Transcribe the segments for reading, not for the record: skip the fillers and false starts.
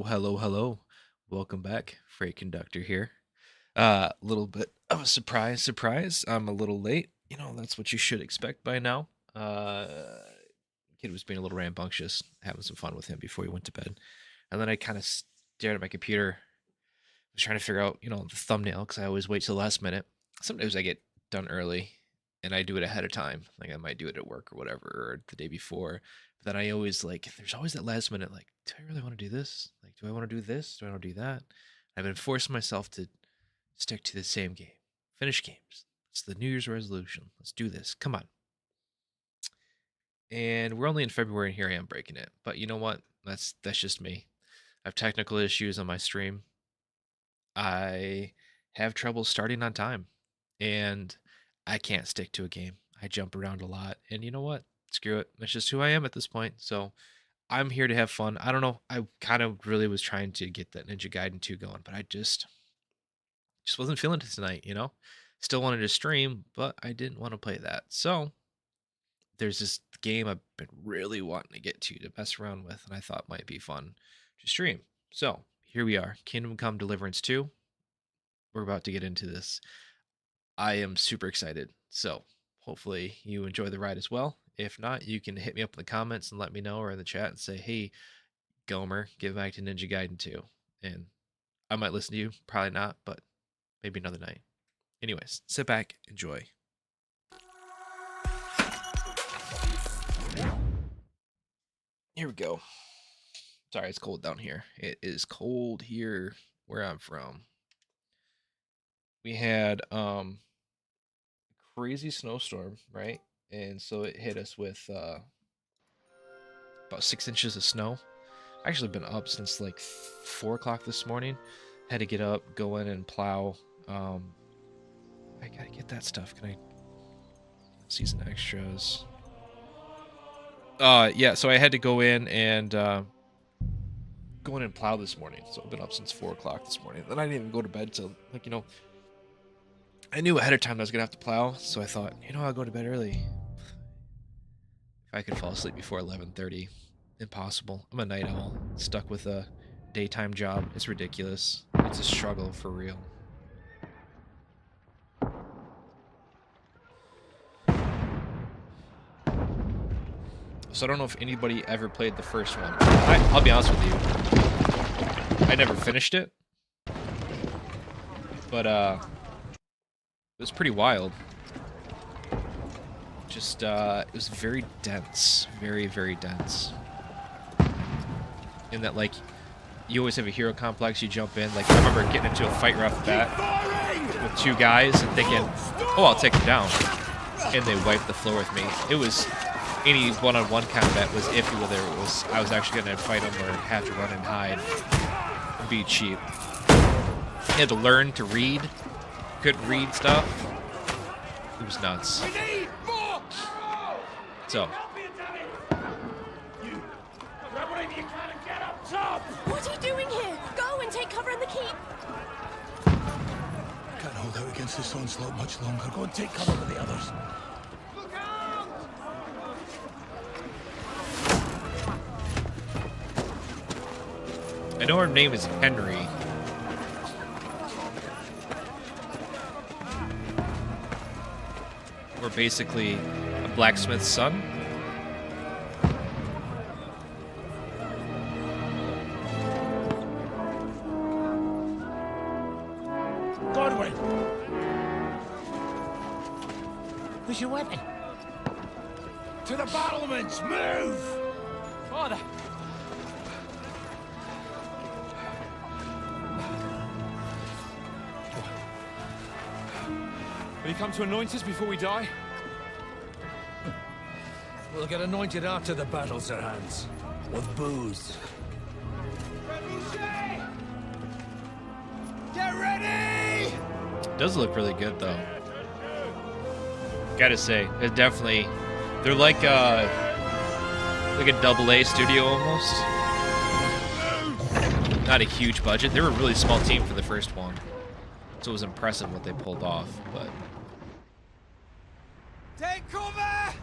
Hello. Welcome back. Freight conductor here. Little bit of a surprise. I'm a little late. That's what you should expect by now. Kid was being a little rambunctious, having some fun with him before he went to bed. And then I kind of stared at my computer. I was trying to figure out, the thumbnail because I always wait till the last minute. Sometimes I get done early and I do it ahead of time. Like I might do it at work or whatever, or the day before. But then I always there's always that last minute, like, do I really want to do this? Like, do I want to do this? Do I want to do that? I've been forcing myself to stick to the same game. Finish games. It's the New Year's resolution. Let's do this. Come on. And we're only in February and here I am breaking it. But you know what? That's just me. I have technical issues on my stream. I have trouble starting on time. And I can't stick to a game. I jump around a lot. And you know what? Screw it. That's just who I am at this point. So I'm here to have fun. I don't know. I kind of really was trying to get that Ninja Gaiden 2 going, but I just wasn't feeling it tonight, Still wanted to stream, but I didn't want to play that. So there's this game I've been really wanting to get to mess around with, and I thought might be fun to stream. So here we are. Kingdom Come Deliverance 2. We're about to get into this. I am super excited. So hopefully you enjoy the ride as well. If not, you can hit me up in the comments and let me know, or in the chat and say, hey, Gomer, get back to Ninja Gaiden 2. And I might listen to you. Probably not, but maybe another night. Anyways, sit back, enjoy. Here we go. Sorry, it's cold down here. It is cold here where I'm from. We had crazy snowstorm, right? And so it hit us with about 6 inches of snow. I actually been up since like 4 o'clock this morning. Had to get up, go in and plow. I gotta get that stuff. Can I? Season extras. Yeah. So I had to go in and plow this morning. So I've been up since 4 o'clock this morning. Then I didn't even go to bed till I knew ahead of time I was gonna have to plow. So I thought, I'll go to bed early. If I could fall asleep before 11:30, impossible. I'm a night owl, stuck with a daytime job. It's ridiculous. It's a struggle for real. So I don't know if anybody ever played the first one. I'll be honest with you. I never finished it. But it was pretty wild. Just it was very dense. Very, very dense. In that, you always have a hero complex, you jump in. I remember getting into a fight right off the bat with 2 guys and thinking, oh, I'll take them down. And they wiped the floor with me. It was any one-on-one combat was iffy, whether it was I was actually going to fight them or have to run and hide and be cheap. You had to learn to read. Couldn't read stuff. It was nuts. So. What are you doing here? Go and take cover in the keep. Can't hold out against this onslaught much longer. Go and take cover with the others. Look out! I know her name is Henry. We're basically a blacksmith's son. Godwin! Where's your weapon? To the battlements! Move! Father! Will you come to anoint us before we die? We'll get anointed after the battles are hands. With booze. Get ready! It does look really good, though. Gotta say, it definitely... They're like a AA studio almost. Not a huge budget. They were a really small team for the first one. So it was impressive what they pulled off, but... Take cover!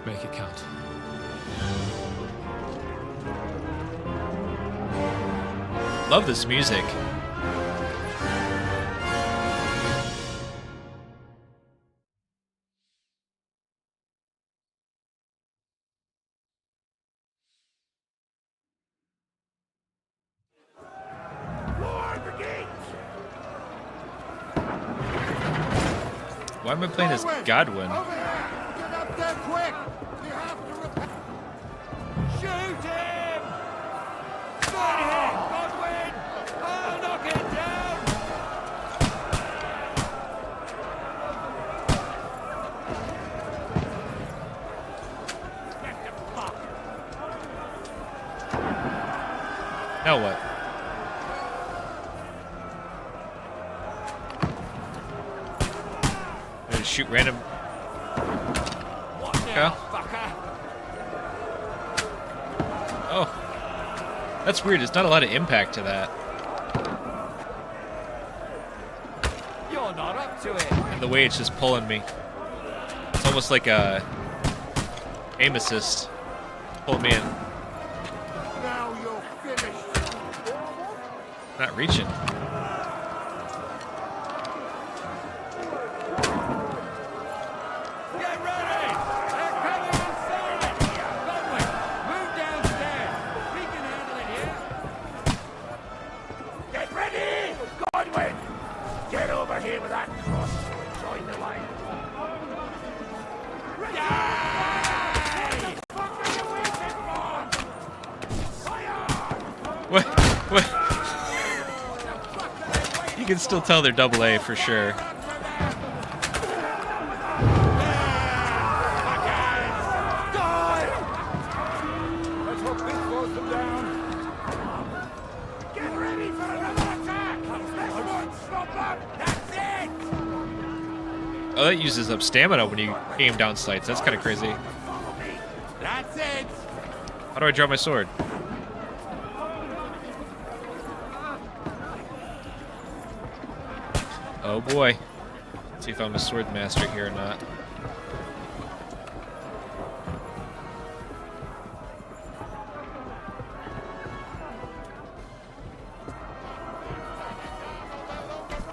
Make it count. Love this music. Why am I playing as Godwin? Over here! Get up there quick! You have to repel. Shoot him! Good hit, Godwin! I'll knock it down! Get the fuck! Now what? Shoot random. What Okay. now, fucker? Oh, that's weird. There's not a lot of impact to that. You're not up to it. And the way it's just pulling me. It's almost like a aim assist. Pulled me in. Now you're finished. Not reaching. Get ready! They're coming inside! Godwin, move downstairs. We can handle it here. Get ready! Godwin! Get over here with that cross and join the line. Yay! What are you waiting for? Fire! What? What? You can still tell they're double A for sure. Let's hope this slows them down. Get ready for another attack! This won't stop them! That's it! Oh, that uses up stamina when you aim down sights. That's kind of crazy. Follow me. That's it! How do I draw my sword? Oh boy. Let's see if I'm a sword master here or not.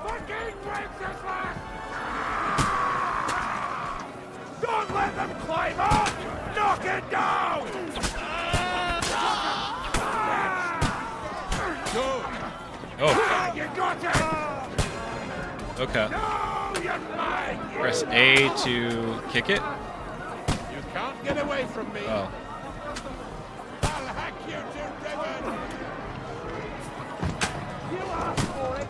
Fucking Wenceslas! Don't let them climb up! Knock it down! Oh, You got it! okay. No, you're mine! Press A to kick it. You can't get away from me! Oh. I'll hack you to ribbons! You asked for it!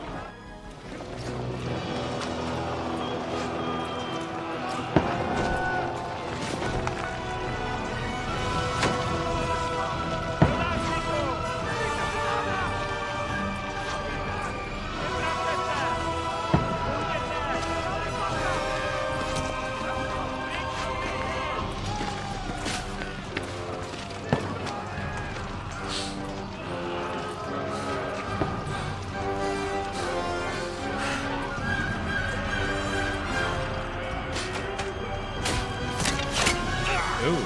Ooh.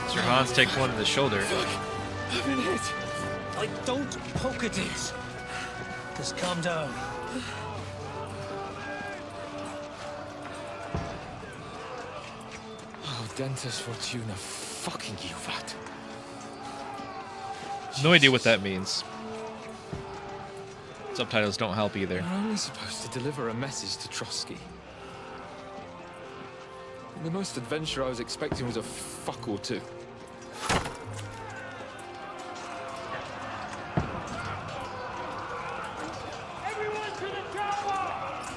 Sir Hans takes one to the shoulder. I've been hit. Like, don't poke at it. Just calm down. Oh, Dentes Fortuna, fucking you, that. No idea what that means. Subtitles don't help either. We're only supposed to deliver a message to Trotsky. The most adventure I was expecting was a fuck or two. Everyone to the chopper!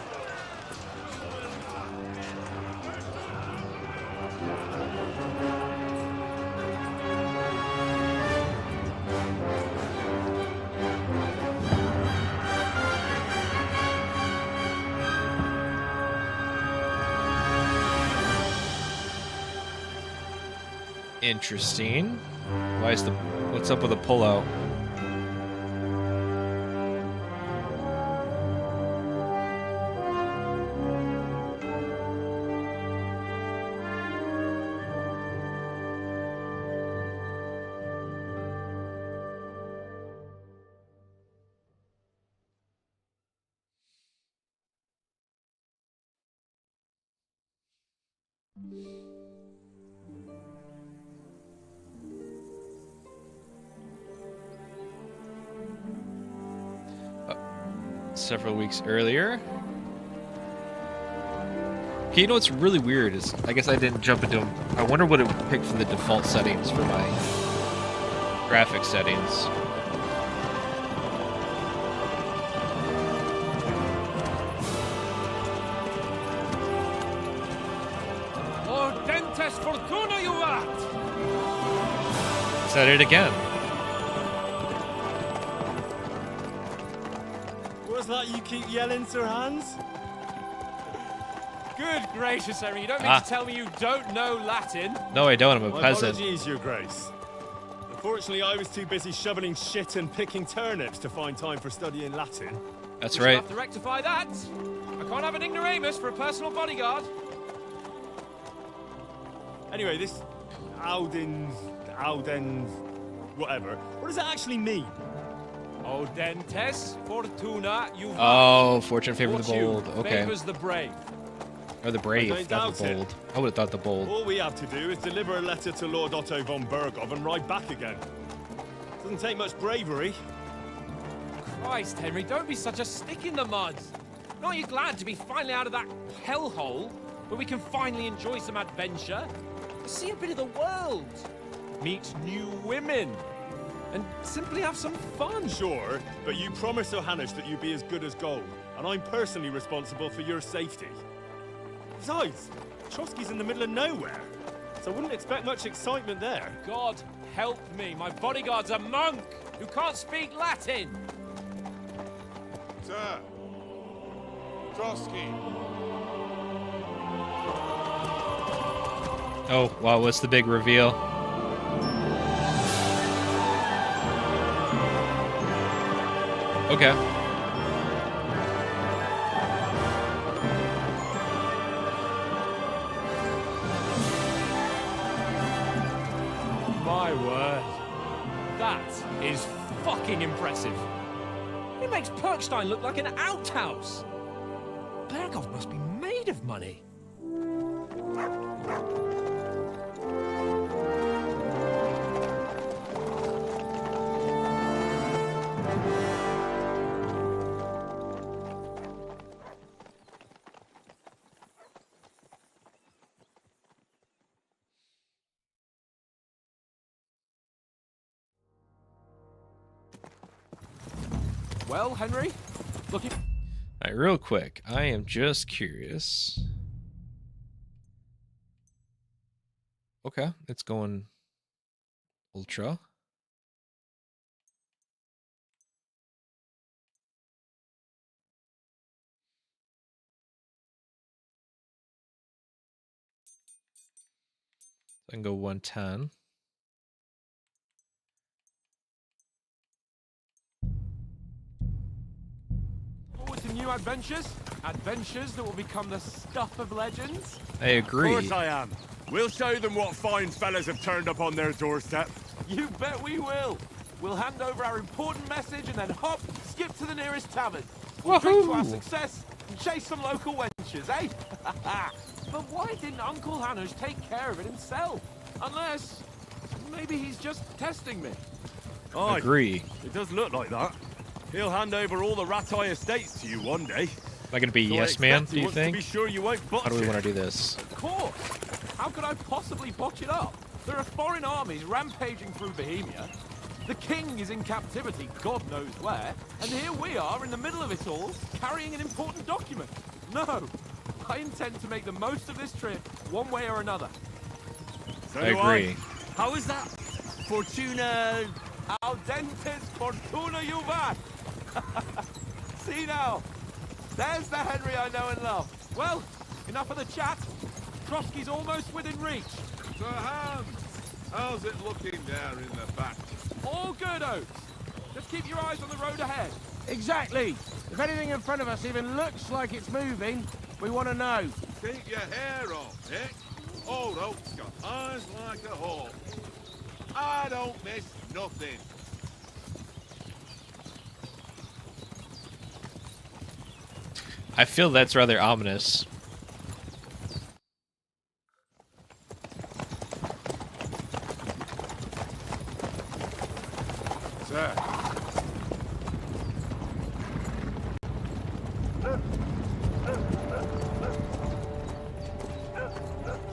Interesting. Why is the what's up with the pullout? Several weeks earlier. Okay, you know what's really weird is, I guess I didn't jump into them. I wonder what it would pick for the default settings for my graphic settings. Dentes fortuna juvat! Said it again. What's that you keep yelling, Sir Hans? Good gracious, Henry, you don't mean to tell me you don't know Latin? No, I don't. I'm a My peasant. apologies, Your Grace. Unfortunately, I was too busy shoveling shit and picking turnips to find time for studying Latin. That's We shall right. have to rectify that. I can't have an ignoramus for a personal bodyguard. Anyway, this Auden, whatever. What does it actually mean? Dentes fortuna juvat. Oh, fortune favors the bold. Fortune Okay. favors the brave. Or the I brave, don't not the doubt it. bold. I would have thought the bold. All we have to do is deliver a letter to Lord Otto von Bergov and ride back again. Doesn't take much bravery. Christ, Henry, don't be such a stick in the mud. Aren't you glad to be finally out of that hellhole where we can finally enjoy some adventure? See a bit of the world, meet new women, and simply have some fun. Sure, but you promised Johannes that you'd be as good as gold, and I'm personally responsible for your safety. Besides, Trotsky's in the middle of nowhere, so I wouldn't expect much excitement there. God help me, my bodyguard's a monk who can't speak Latin. Sir, Trotsky. Oh, wow, what's the big reveal? Okay. My word. That is fucking impressive. It makes Perkstein look like an outhouse. Bergov must be made of money. Well, Henry, looking... All right, real quick. I am just curious. Okay, it's going ultra. I can go 110. Forward to new adventures. Adventures that will become the stuff of legends. I agree. Of course I am. We'll show them what fine fellas have turned up on their doorstep. You bet we will. We'll hand over our important message and then hop, skip to the nearest tavern. We'll drink to our Woohoo! success and chase some local wenches, eh? But why didn't Uncle Hanush take care of it himself? Unless, maybe he's just testing me. Aye, Agree. it does look like that. He'll hand over all the Ratai estates to you one day. Am I going to be So I yes man, expect do he you wants to think? be sure you won't botch How do we it. want to do this? Of course. How could I possibly botch it up? There are foreign armies rampaging through Bohemia. The king is in captivity, God knows where. And here we are in the middle of it all, carrying an important document. No, I intend to make the most of this trip, one way or another. So I do agree. How is that? Fortuna... Audentes fortuna juvat. See now, there's the Henry I know and love. Well, enough of the chat. Trotsky's almost within reach. Sir Hans, how's it looking there in the back? All good, Oates. Just keep your eyes on the road ahead. Exactly. If anything in front of us even looks like it's moving, we want to know. Keep your hair on, Dick. Old Oak's got eyes like a hawk. I don't miss nothing. I feel that's rather ominous.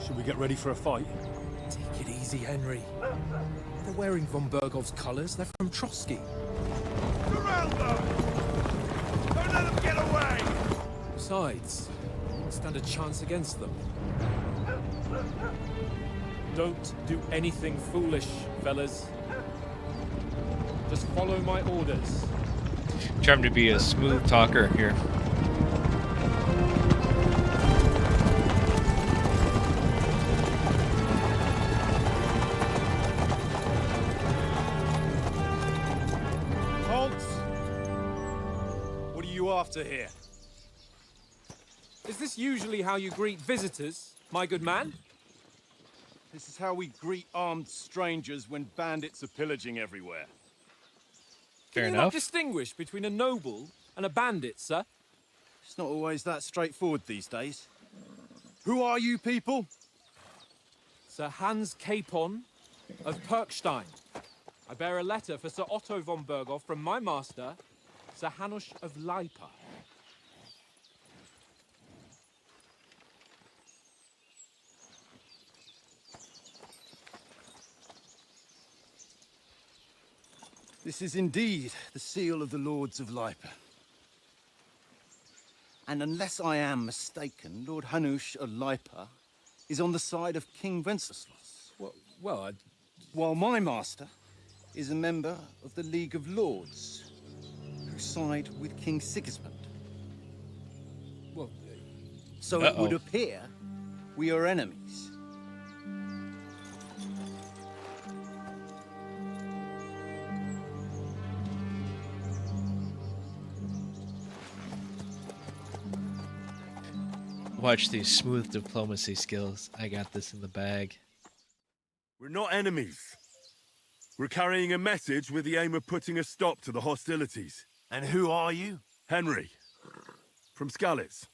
Should we get ready for a fight? Take it easy, Henry. They're wearing von Bergov's colours. They're from Trotsky. Surround them! Don't let them get away! Besides, you won't stand a chance against them. Don't do anything foolish, fellas. Just follow my orders. Trying to be a smooth talker here. Halt! What are you after here? Is this usually how you greet visitors, my good man? This is how we greet armed strangers when bandits are pillaging everywhere. Fair Can you not enough. distinguish between a noble and a bandit, sir? It's not always that straightforward these days. Who are you people? Sir Hans Capon of Perkstein. I bear a letter for Sir Otto von Berghoff from my master, Sir Hanush of Leipa. This is indeed the seal of the Lords of Lipa. And unless I am mistaken, Lord Hanush of Lipa is on the side of King Wenceslas. Well, While my master is a member of the League of Lords, who side with King Sigismund. well, So it would Uh-oh. appear we are enemies. Watch these smooth diplomacy skills. I got this in the bag. We're not enemies. We're carrying a message with the aim of putting a stop to the hostilities. And who are you? Henry, from Skalitz.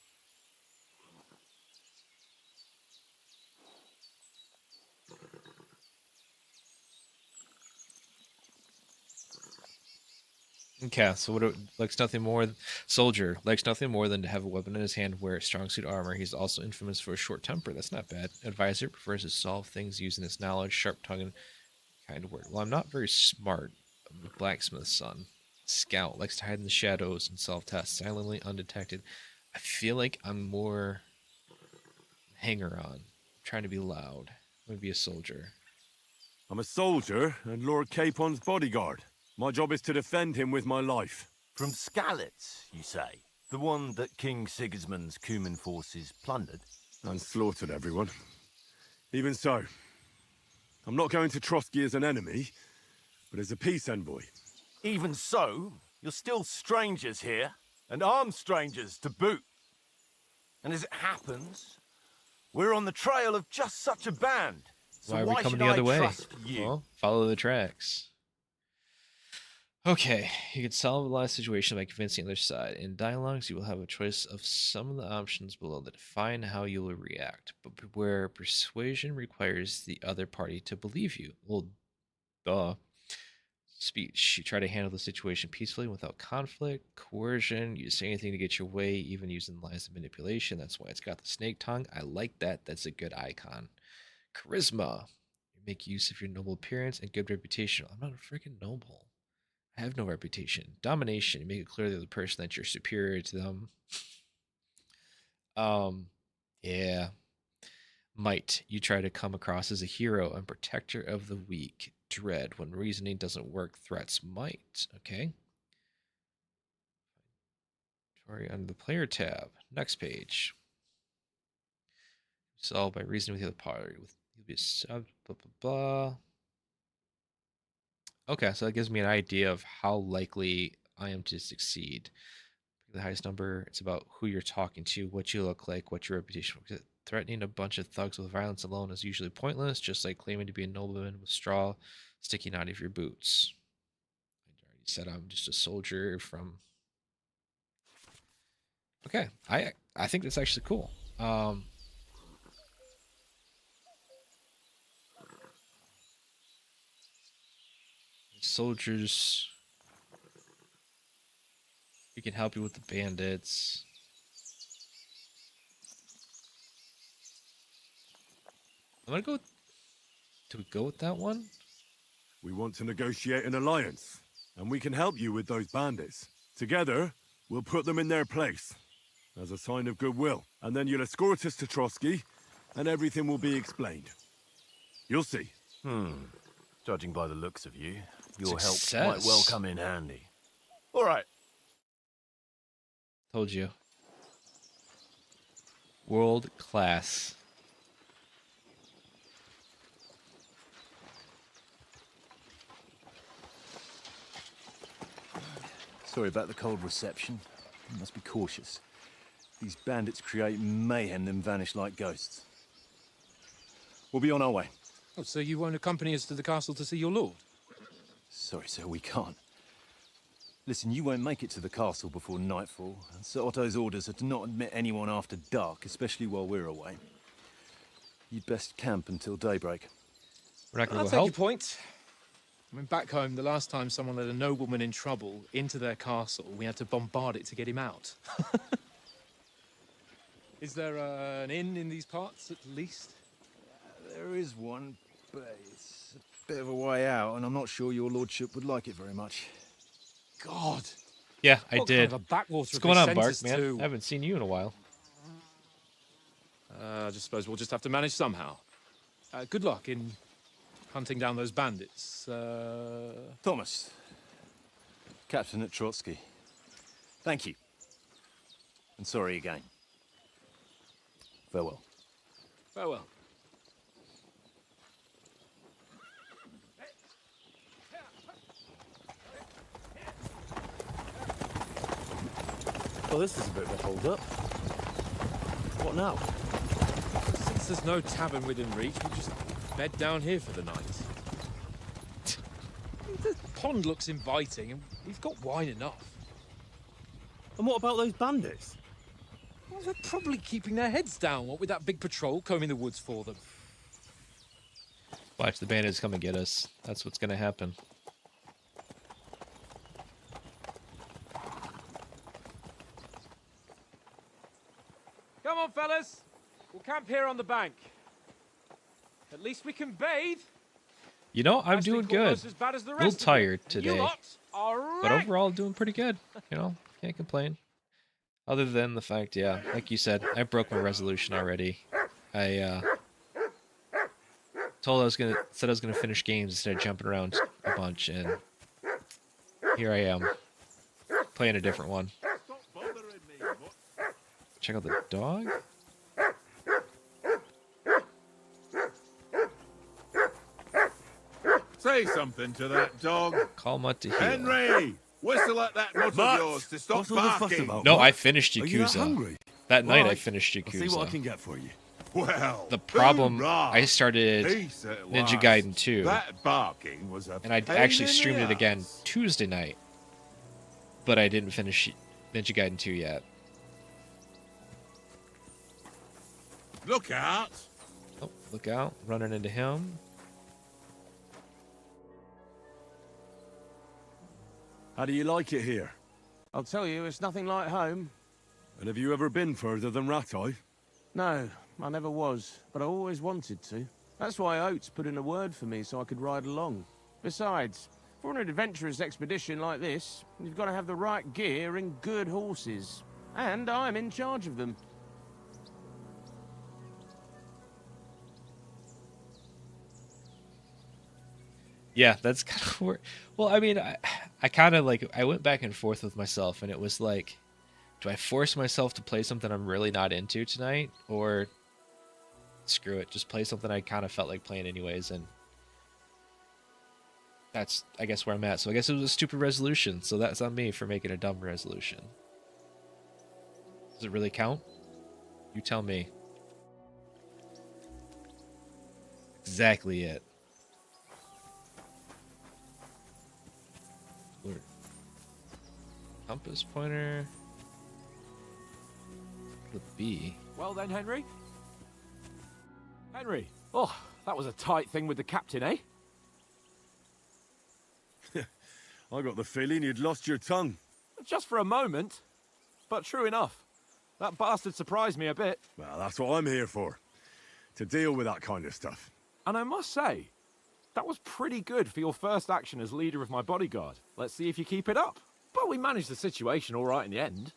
Okay, so what? Likes nothing more. Soldier likes nothing more than to have a weapon in his hand, wear strong suit armor. He's also infamous for a short temper. That's not bad. Advisor prefers to solve things using his knowledge, sharp tongue, and kind word. Well, I'm not very smart. I'm a blacksmith's son. Scout likes to hide in the shadows and solve tasks silently, undetected. I feel like I'm more hanger on, trying to be loud. I'm gonna be a soldier. I'm a soldier and Lord Capon's bodyguard. My job is to defend him with my life. From Skalitz, you say? The one that King Sigismund's Cuman forces plundered? And slaughtered everyone. Even so, I'm not going to Trotsky as an enemy, but as a peace envoy. Even so, you're still strangers here, and armed strangers to boot. And as it happens, we're on the trail of just such a band. So Why are we coming should the other I way? trust you? Well, follow the tracks. Okay, you can solve a lot of situations by convincing the other side. In dialogues, you will have a choice of some of the options below that define how you will react, but where persuasion requires the other party to believe you. Well, duh. Speech. You try to handle the situation peacefully without conflict, coercion. You say anything to get your way, even using lies of manipulation. That's why it's got the snake tongue. I like that. That's a good icon. Charisma. You make use of your noble appearance and good reputation. I'm not a freaking noble. I have no reputation. Domination. You make it clear to the person that you're superior to them. Yeah. Might. You try to come across as a hero and protector of the weak. Dread. When reasoning doesn't work, threats might. Okay. Story under the player tab. Next page. Solved by reasoning with the other party. You'll be sub. Blah blah blah. Okay, so that gives me an idea of how likely I am to succeed. The highest number. It's about who you're talking to, what you look like, what your reputation. Threatening a bunch of thugs with violence alone is usually pointless, just like claiming to be a nobleman with straw sticking out of your boots. I already said I'm just a soldier from. Okay, I think that's actually cool. Soldiers. We can help you with the bandits. I'm gonna go. Do we go with that one? We want to negotiate an alliance, and we can help you with those bandits. Together, we'll put them in their place, as a sign of goodwill. And then you'll escort us to Trotsky, and everything will be explained. You'll see. Judging by the looks of you, your help Success. might well come in handy. All right. Told you. World class. Sorry about the cold reception. You must be cautious. These bandits create mayhem, then vanish like ghosts. We'll be on our way. Oh, so you won't accompany us to the castle to see your lord? Sorry, sir, we can't. Listen, you won't make it to the castle before nightfall, and Sir Otto's orders are to not admit anyone after dark, especially while we're away. You'd best camp until daybreak. We're not gonna I'll go take help. your point. I mean, back home, the last time someone let a nobleman in trouble into their castle, we had to bombard it to get him out. Is there an inn in these parts, at least? There is one, but it's a bit of a way out, and I'm not sure your lordship would like it very much. God. Yeah, I What did. Kind of a backwater What's have going they on, sent Bark, us man? to? I haven't seen you in a while. I just suppose we'll just have to manage somehow. Good luck in hunting down those bandits. Thomas, Captain at Trotsky. Thank you. And sorry again. Farewell. Farewell. Well, this is a bit of a hold-up. What now? Since there's no tavern within reach, we'll just bed down here for the night. The pond looks inviting, and we've got wine enough. And what about those bandits? Well, they're probably keeping their heads down, what with that big patrol combing the woods for them. Watch the bandits come and get us. That's what's gonna happen. Come on, fellas. We'll camp here on the bank. At least we can bathe. You know, I'm doing good. Almost as bad as the A little rest of tired you. You today, lot are but wrecked. overall doing pretty good. You know, can't complain. Other than the fact, yeah, like you said, I broke my resolution already. I said I was gonna finish games instead of jumping around a bunch, and here I am playing a different one. Stop bothering me, but Check out the dog. say something to that dog. Call Mutt to heal. Henry! Whistle at that mutt of yours to stop What's all the fuss barking. about? No, Mutt? I finished Are you that Yakuza. hungry? That night I Right. finished I'll see what I Yakuza. can get for you. Well, The problem, hoorah. I started Peace at Ninja last. Gaiden 2, That barking was a and I pain actually in the streamed it again ass. Tuesday night, but I didn't finish Ninja Gaiden 2 yet. Look out! Oh, look out, running into him. How do you like it here? I'll tell you, it's nothing like home. And have you ever been further than Rattay? No, I never was, but I always wanted to. That's why Oates put in a word for me so I could ride along. Besides, for an adventurous expedition like this, you've got to have the right gear and good horses. And I'm in charge of them. Yeah, that's kind of where. Well, I mean, I kind of like I went back and forth with myself, and it was like, do I force myself to play something I'm really not into tonight, or screw it, just play something I kind of felt like playing anyways, and that's I guess where I'm at. So I guess it was a stupid resolution, so that's on me for making a dumb resolution. Does it really count? You tell me. Exactly it. Where- Compass pointer. The B. Well then, Henry. Henry. Oh, that was a tight thing with the captain, eh? I got the feeling you'd lost your tongue. Just for a moment. But true enough. That bastard surprised me a bit. Well, that's what I'm here for. to deal with that kind of stuff. And I must say, that was pretty good for your first action as leader of my bodyguard. Let's see if you keep it up. But we managed the situation all right in the end.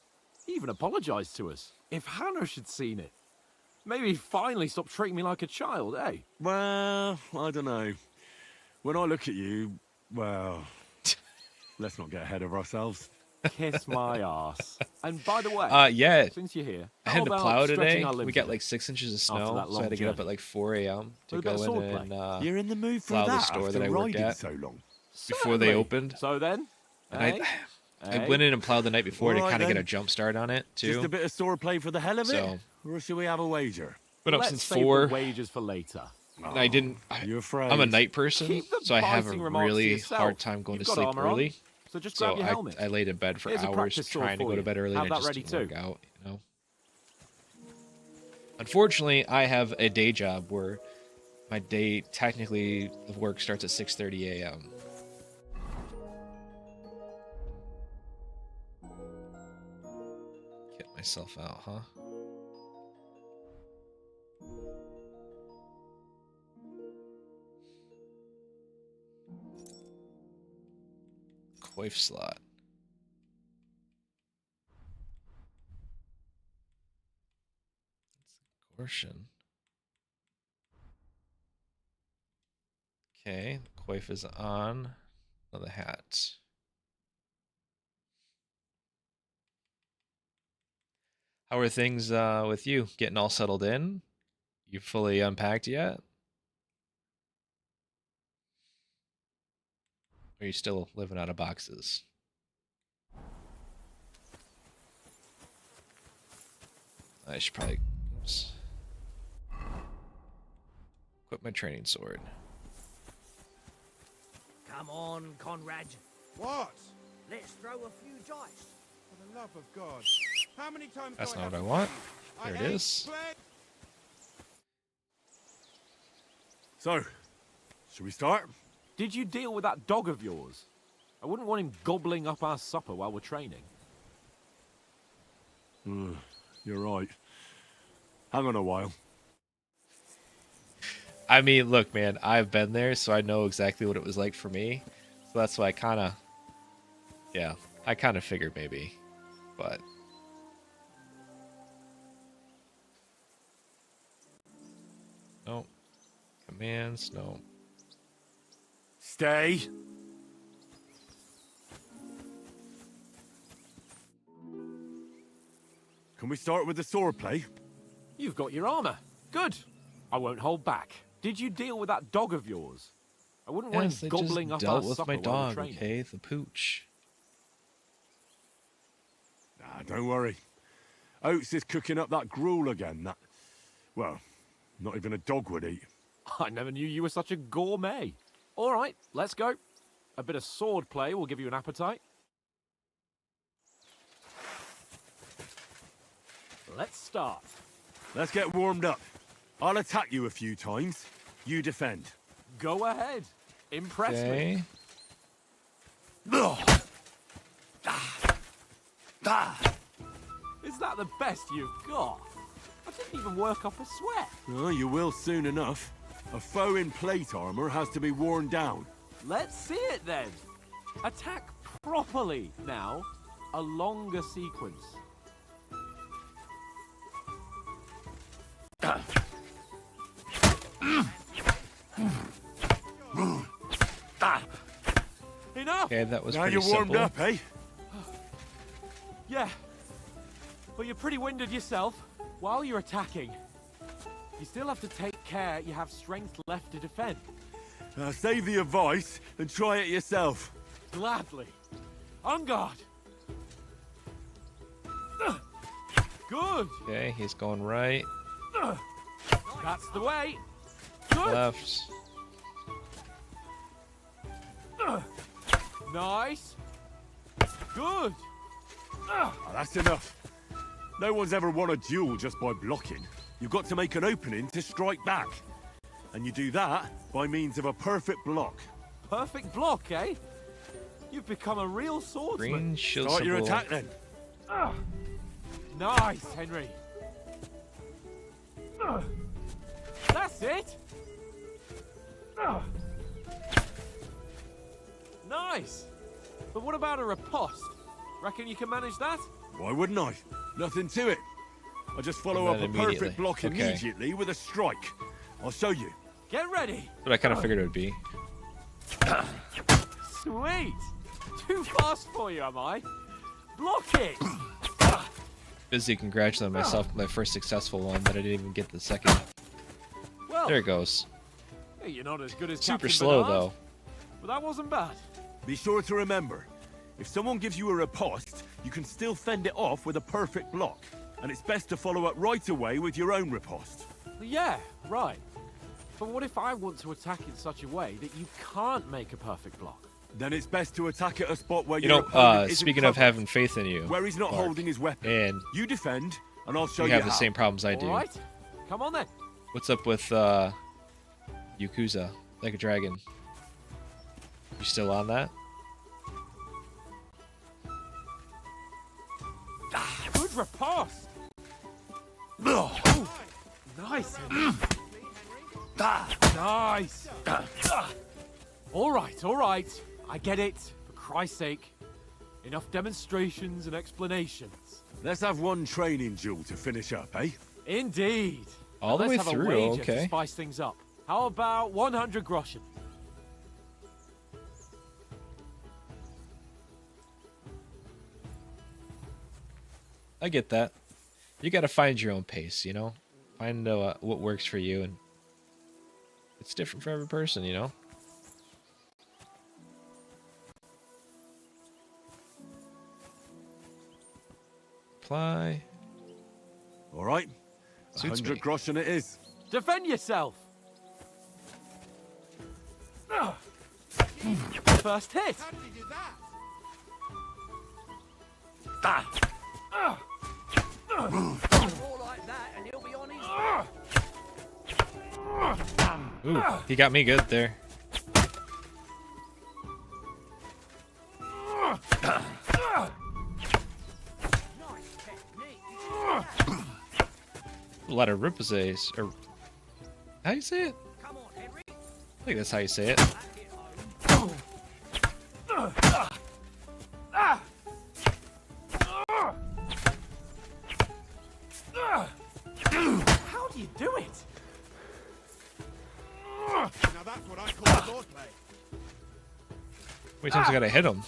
He even apologized to us. If Hanush had seen it, maybe he'd finally stop treating me like a child, eh? Well, I don't know. When I look at you, well, let's not get ahead of ourselves. Kiss my arse. And by the way, yeah. since you're here, I had how to about plow stretching today. our limbs We a got bit? like 6 inches of After snow, that so I had to long get up journey. at like 4 a.m. to With a bit go of in swordplay. and You're in the mood for plow that the store that after I work riding at so long. before they Certainly. opened. So then, And eh? I Eh? went in and plowed the night before to All right kind of get then. a jump start on it too. Just a bit of sword play for the hell of it? So- Or should we have a wager? Been up Let's since save 4. the wages for later. And I didn't. You afraid? I'm a night person, Keep the so I have a biting remarks to really yourself. hard time going You've to got sleep armor on, early. so just So grab your helmet. I laid in bed for Here's a hours practice sword trying to for go to you. bed early, Have and it that just ready didn't work too. out. You know. Unfortunately, I have a day job where my day technically of work starts at 6:30 a.m. Get myself out, huh? Coif slot. Gortion. Okay, the coif is on. Oh, the hat. How are things with you? Getting all settled in? You fully unpacked yet? Or are you still living out of boxes? I should probably oops, equip my training sword. Come on, Conrad. What? Let's throw a few dice. For the love of God. How many times That's do I not have what I to want. tell you? There it ain't is. played- So, should we start? Did you deal with that dog of yours? I wouldn't want him gobbling up our supper while we're training. You're right. Hang on a while. I mean, look, man, I've been there, so I know exactly what it was like for me. So that's why I kind of, yeah, I kind of figured maybe, but. No. Commands, no. Stay. Can we start with the sword play? You've got your armor. Good. I won't hold back. Did you deal with that dog of yours? I wouldn't want Yes, him I gobbling just up our dealt with supper my while we're dog, training. okay? The pooch. Nah, don't worry. Oates is cooking up that gruel again. That, well, not even a dog would eat. I never knew you were such a gourmet. All right, let's go. A bit of sword play will give you an appetite. Let's start. Let's get warmed up. I'll attack you a few times. You defend. Go ahead. Impress me. Okay. Is that the best you've got? I didn't even work up a sweat. Oh, you will soon enough. A foe in plate armor has to be worn down. Let's see it then. Attack properly now. A longer sequence. Enough! Okay, that was Now pretty you're warmed simple. up, eh? Yeah. But you're pretty winded yourself. While you're attacking, you still have to take care you have strength left to defend. Save the advice and try it yourself. Gladly. On guard. Good. Okay, he's going right, That's the way. Good. left. Nice. Good. That's enough. No one's ever won a duel just by blocking. You've got to make an opening to strike back. And you do that by means of a perfect block. Perfect block, eh? You've become a real swordsman. Green shield Start your symbol. attack then. Nice, Henry. That's it. Nice. But what about a riposte? Reckon you can manage that? Why wouldn't I? Nothing to it. I just follow up And a then perfect block immediately. Okay. immediately with a strike. I'll show you. Get ready. But I kind of figured it would be. Sweet. Too fast for you, am I? Block it. Busy congratulating myself on my first successful one that I didn't even get the second. Well, There it goes. hey, you're not as good as Super Captain slow Bernard, though. but that wasn't bad. Be sure to remember, if someone gives you a riposte, you can still fend it off with a perfect block. And it's best to follow up right away with your own riposte. Yeah, right. But what if I want to attack in such a way that you can't make a perfect block? Then it's best to attack at a spot where You your know, opponent isn't speaking of covered, having faith in you, where he's not Mark, holding his weapon. and You defend, and I'll show you you have how. the same problems I do. All right. Come on then. What's up with Yakuza, like a dragon? You still on that? Good riposte. Ooh, nice. Nice. All right. I get it. For Christ's sake. Enough demonstrations and explanations. Let's have one training duel to finish up, eh? Indeed. All the Let's way have through, a wager to okay. spice things up. How about 100 groschen? I get that. You got to find your own pace, you know? Find what works for you, and it's different for every person, you know? Apply. All right. Suits 100 me. groschen it is. Defend yourself. First hit. How did he do that? More like that, and he'll be on his way. Ooh, he got me good there. Nice technique. A lot of riposes, or how you say it? Come on, Henry. I think that's how you say it. Back it home. How do you do it? Now that's what I call swordplay. How many times I gotta hit him?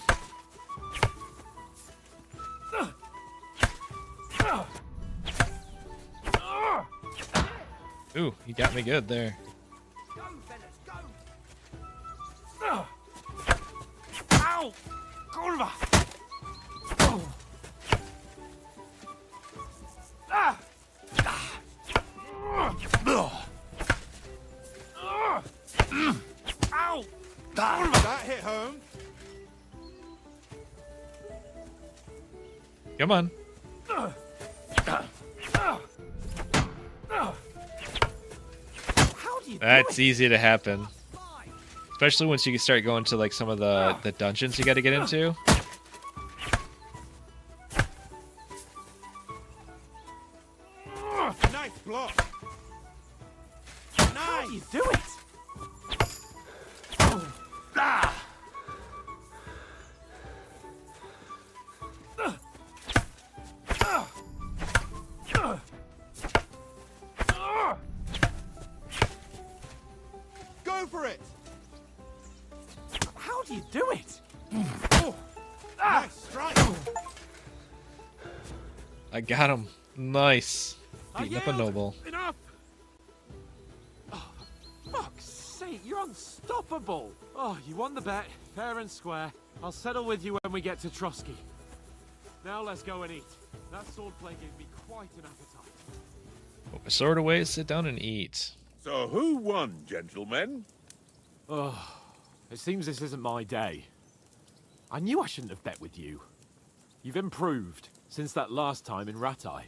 Ooh, he got me good there. Go, fellas, go. Ow! Kurva! Ow! That hit home. Come on. How do you That's do it? easy to happen. Especially once you start going to like some of the dungeons you gotta get into. Nice block. How do you do it? Go for it. How do you do it? Nice strike. I got him. Nice. Beating up a yield. noble. Enough! Oh, for fuck's sake, you're unstoppable! Oh, you won the bet, fair and square. I'll settle with you when we get to Trotsky. Now let's go and eat. That swordplay gave me quite an appetite. Put my sword away, sit down and eat. So who won, gentlemen? Oh, it seems this isn't my day. I knew I shouldn't have bet with you. You've improved since that last time in Ratai.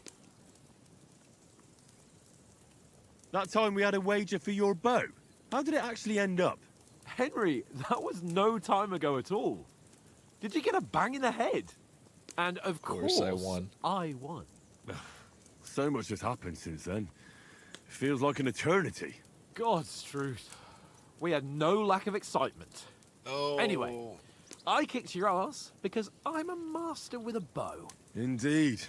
That time we had a wager for your bow. How did it actually end up? Henry, that was no time ago at all. Did you get a bang in the head? And of course I won. I won. So much has happened since then. It feels like an eternity. God's truth. We had no lack of excitement. Oh. Anyway, I kicked your ass because I'm a master with a bow. Indeed.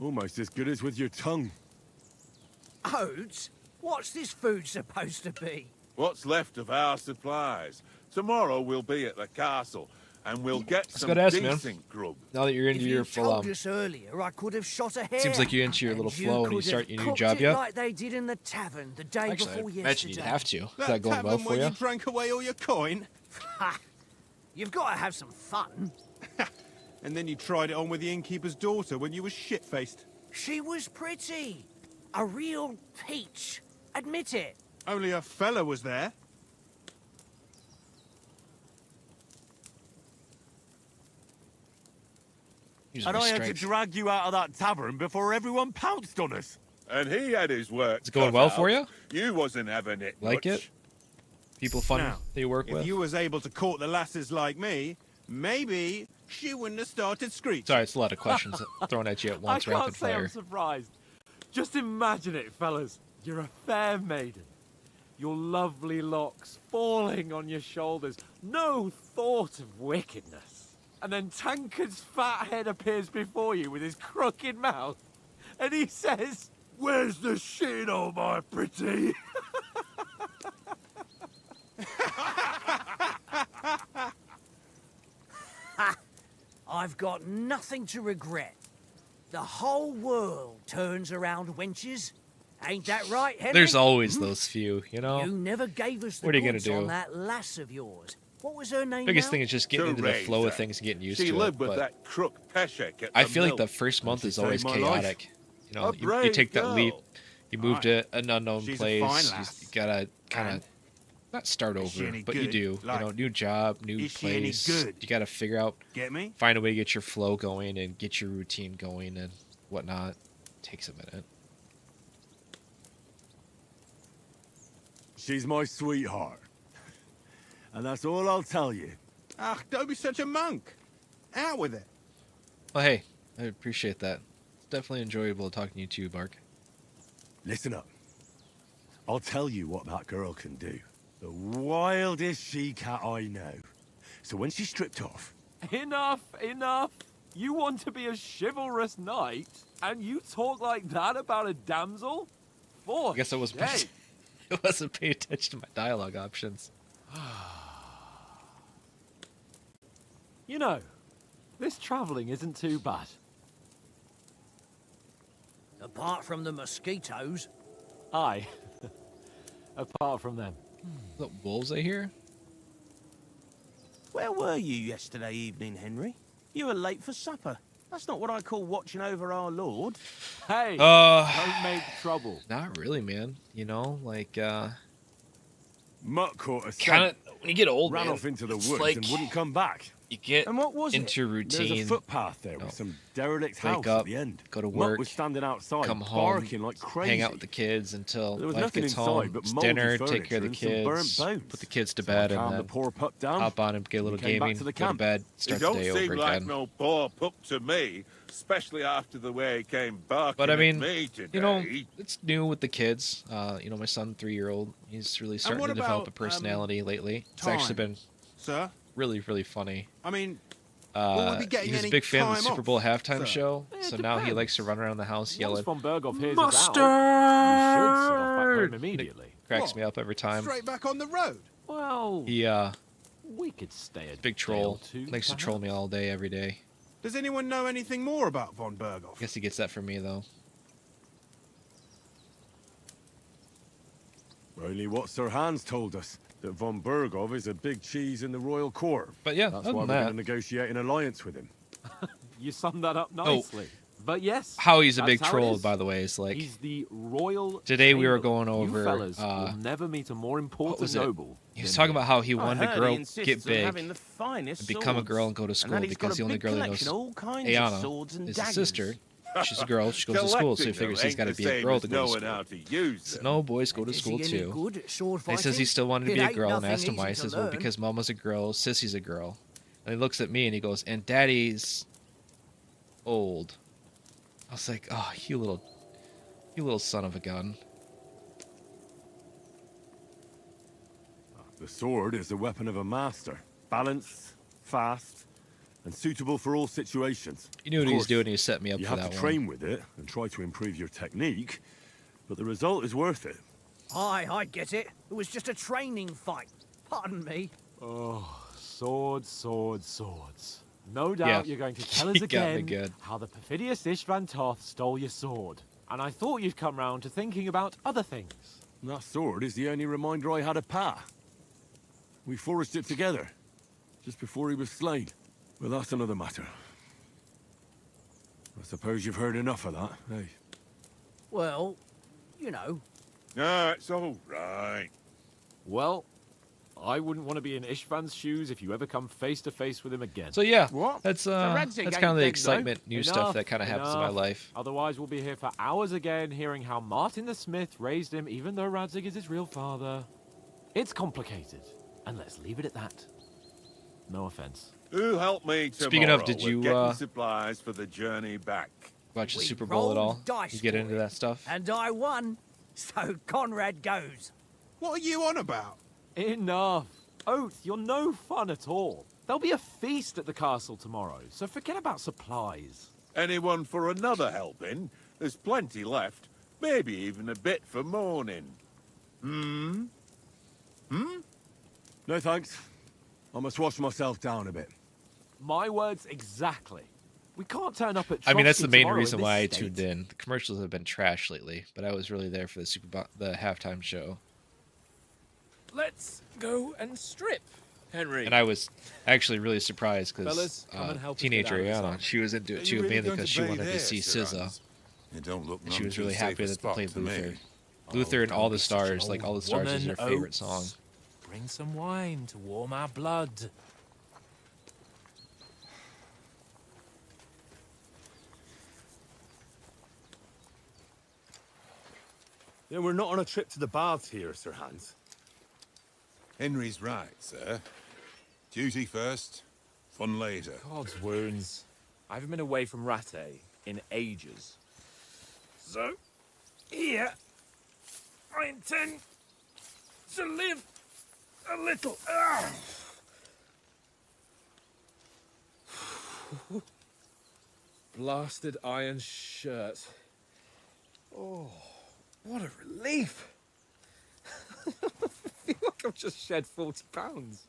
Almost as good as with your tongue. Oats? What's this food supposed to be? What's left of our supplies? Tomorrow we'll be at the castle, and we'll get That's a some good ass, man. decent grub. Now that you're into If your you full told us earlier, I could have shot a hare. seems like you're into your little and you flow and you could start have your new cooked job, it yeah? like they did in the tavern the day Actually, before I imagine yesterday. you'd have to. Is that going well for you? drank away all your coin, Ha! You've got to have some fun. and then you tried it on with the innkeeper's daughter when you were shit-faced. She was pretty. A real peach. Admit it. Only a fella was there. Use And my I had to strength. drag you out of that tavern before everyone pounced on us. And he had his work. Is it going cut well out. for you? You wasn't having it Like much. it? People fun Now, that you work if with? you was able to court the lasses like me, maybe she wouldn't have started screeching. Sorry, it's a lot of questions thrown at you at once, I can't rapid say fire. I'm surprised. Just imagine it, fellas. You're a fair maiden. Your lovely locks falling on your shoulders. No thought of wickedness. And then Tankard's fat head appears before you with his crooked mouth. And he says, Where's the shit, oh my pretty? I've got nothing to regret. The whole world turns around wenches. Ain't that right, Henry? There's always those few, you know? You never gave us the What are you gonna goods do? on that lass of yours. What was her name Biggest now? thing is just getting into the Teresa. flow of things and getting used She to lived it. with But that crook Peshek at I the feel like mill. the first month she is always saved my life. chaotic. You know, A you brave take that girl. leap, you move to an unknown She's a place, fine you lass. gotta kind of And not start is she over, any but you good? do. Like, you know, new job, new is she any place. good? You gotta figure out, Get me? find a way to get your flow going and get your routine going and whatnot. Takes a minute. She's my sweetheart. And that's all I'll tell you. Ah, don't be such a monk. Out with it. Well, hey, I appreciate that. It's definitely enjoyable talking to you too, Mark. Listen up. I'll tell you what that girl can do. The wildest she-cat I know. So when she's stripped off, enough, enough. You want to be a chivalrous knight, and you talk like that about a damsel? For I guess I wasn't shame. I wasn't paying attention to my dialogue options. You know, this travelling isn't too bad. Apart from the mosquitoes. Aye. Apart from them. The wolves I hear? Where were you yesterday evening, Henry? You were late for supper. That's not what I call watching over our Lord. Hey, Uh, don't make trouble. Not really, man. You know, like, Mutt caught a scent, kind of, when you get old, ran man, off into the it's woods like and wouldn't come back. you get And what was into There's routine, a footpath there No. with some derelict Wake house up, at the end. go to Mutt work, was standing outside, come home, barking like crazy. hang out with the kids until There was wife nothing gets inside home, but it's mouldy dinner, take care of the furniture and some burnt kids, bones. put the kids to So I bed, calmed and the then poor pup down. hop on and get a little came back gaming, to the go to camp. bed, It start the don't day seem over like again. no poor pup to me, especially after the way he came barking But I mean, at me today. you know, it's new with the kids. You know, my son, 3-year-old, he's really starting what to develop about, a personality lately. It's time? actually been Sir? really, really funny. I mean, will we be getting He was a any big fan of the time Super off, Bowl halftime sir? show, It so now he depends. likes to run around the house Once yelling. von Berghoff hears us out, you should set off back home immediately. Cracks What? me up every time. Straight back on the road. Well, He, we could stay a big day troll, or two, likes to troll me perhaps. all day, every day. Does anyone know anything more about von Berghoff? Guess he gets that from me, though. Only what Sir Hans told us, that von Berghoff is a big cheese in the royal court. But yeah, That's other why than we're going that, to negotiate an alliance with him. You summed that up nicely. But yes, how he's a that's big how it troll, is. by the way, is like, He's the royal. Today we were chamberlain. going over, You fellas uh, will never meet a more important was it? noble. he was than talking me. about how he I wanted heard to he get insists on big having the finest and become a swords, girl and go to and school that he's got because a the only big girl he collection knows, of all kinds of Ayana, swords and is his daggers. sister. She's a girl. She goes to school, so he figures he's got to be a girl to go to school. How to use He said, them. no, boys go to Is school he any too. good at sword And he says he fighting? still wanted to It be a ain't girl, and nothing asked him why. He easy says, to well, learn. because Mama's a girl, Sissy's a girl. And he looks at me and he goes, and Daddy's old. I was like, oh, you little son of a gun. The sword is the weapon of a master. Balanced, fast, and suitable for all situations. You knew what Of he was course, doing. He set me up you for have that to one. train with it and try to improve your technique, but the result is worth it. Aye, I get it. It was just a training fight. Pardon me. Oh, swords, swords, swords. No doubt you're going to tell us You got me again good. how the perfidious Ishvan Toth stole your sword. And I thought you'd come round to thinking about other things. That sword is the only reminder I had of Pa. We forged it together, just before he was slain. But that's another matter. I suppose you've heard enough of that, eh? Well, you know. No, it's all right. Well, I wouldn't want to be in Ishvan's shoes if you ever come face to face with him again. So yeah, What? that's Radzig kind ain't of the dead, excitement, though. new stuff that kind of happens in my life. Otherwise, we'll be here for hours again, hearing how Martin the Smith raised him, even though Radzig is his real father. It's complicated, and let's leave it at that. No offense. Who helped me tomorrow Speaking of, did with you getting supplies for the journey back? watch the We Super Bowl at all? rolled dice You get for into it, that stuff? And I won. So Conrad goes. What are you on about? Enough. Oath, you're no fun at all. There'll be a feast at the castle tomorrow, so forget about supplies. Anyone for another helping? There's plenty left. Maybe even a bit for morning. Hmm? No thanks. I must wash myself down a bit. My words exactly. We can't turn up at I mean, that's the Trotsky main tomorrow in reason this why I state. tuned in. The commercials have been trash lately, but I was really there for the halftime show. Let's go and strip, Henry. And I was actually really surprised Fellas, because come and help us teenage get out of this Rihanna, one. she was into Are it you too, really mainly going because to she be wanted to there, see Sir SZA. Hans? It don't look And she none was too really safe happy a that they spot played to Luther. me. Luther and all the stars, Old like all the stars, is woman her favorite Oates. song. Bring some wine to warm our blood. Yeah, we're not on a trip to the baths here, Sir Hans. Henry's right, sir. Duty first, fun later. God's wounds. I haven't been away from Rattay in ages. So, here, I intend to live a little. Blasted iron shirt. Oh, what a relief. I feel like I've just shed 40 pounds.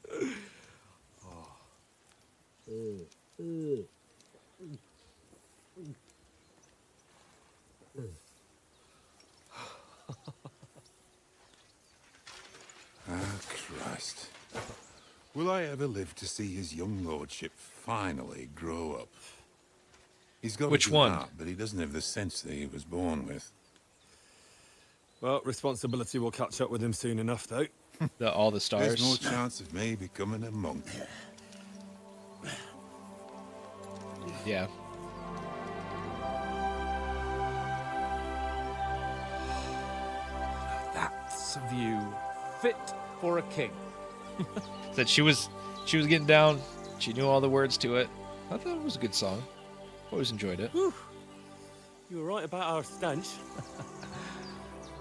Ah, Christ. Will I ever live to see his young lordship finally grow up? He's got Which a good one? heart, but he doesn't have the sense that he was born with. Well, responsibility will catch up with him soon enough, though. All the There's no stars. chance of me becoming a monk. Yeah. That's a view fit for a king. That she was getting down. She knew all the words to it. I thought it was a good song. Always enjoyed it. You were right about our stench.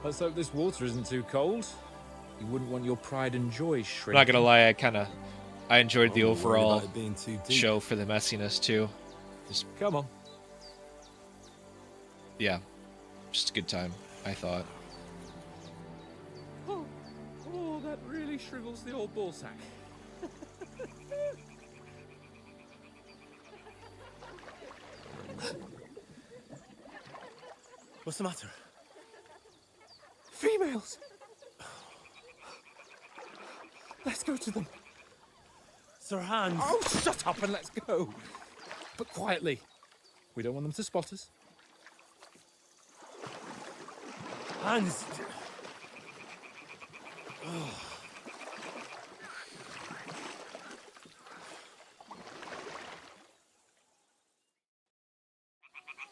Let's hope this water isn't too cold. You wouldn't want your pride and joy I'm shrinking. not gonna lie, I enjoyed the I'm worried overall about it being too deep. show for the messiness too. Just Come on. yeah, just a good time. I thought. Oh, that really shrivels the old ball sack. What's the matter? Females! Let's go to them. Sir Hans. Oh, shut up and let's go. But quietly. We don't want them to spot us. Hans.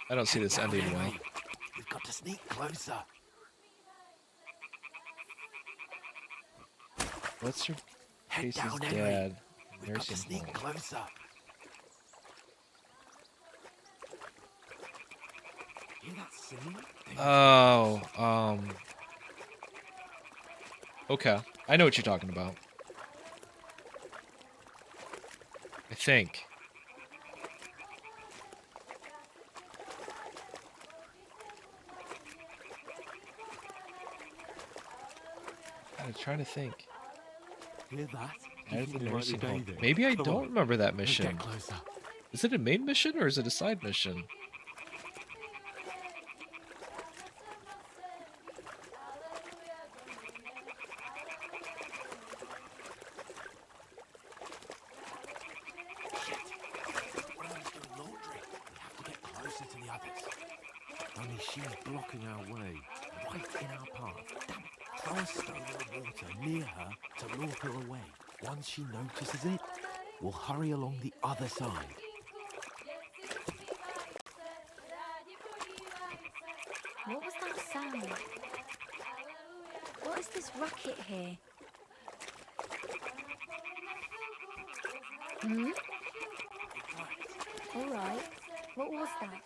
I don't see this ending well. We've got to sneak closer. What's your Head face's down, Henry. dad? We've got to Nursing sneak home. closer. Hear that singing? Oh, okay. I know what you're talking about. think. I'm trying to think. Hear that? Out of the You might be nursing home. bathing. Maybe I Come don't on, remember that let's mission. get closer. Is it a main mission or is it a side mission? Closer to the others. Only she's blocking our way, right in our path. Damn it. Throw a stone in the water near her to lure her away. Once she notices it, we'll hurry along the other side. What was that sound? What is this racket here? Hmm? All right. What was that?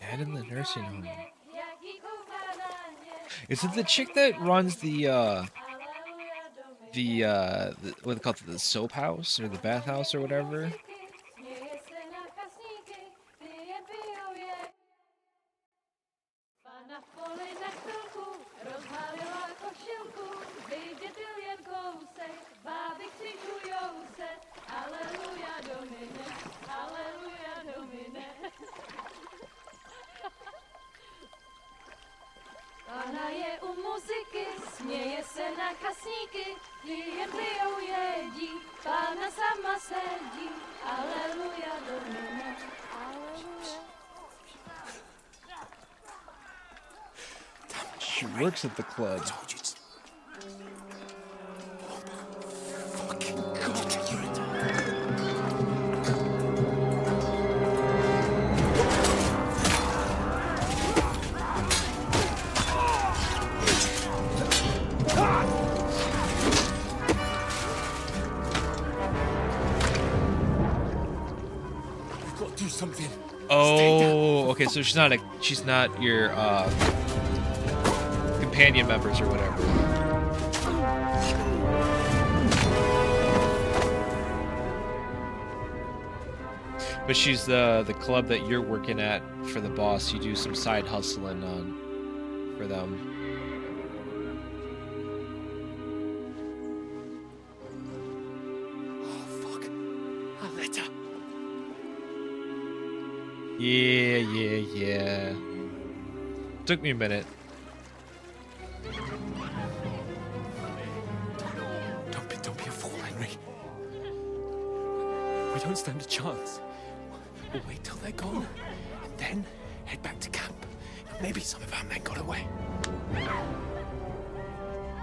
Dead in the nursing home. Is it the chick that runs the what they call it, the soap house or the bath house or whatever? Pana je u muzyky, směje se na kasníky, ty jen pijou jedí, Pána sama sedí, aleluja, domine, aleluja. She works at the club. Something. Oh, okay. So she's not your companion members or whatever. But she's the club that you're working at for the boss. You do some side hustling on for them. Yeah. Took me a minute. Don't be a fool, Henry. We don't stand a chance. We'll wait till they're gone, and then head back to camp. Maybe some of our men got away.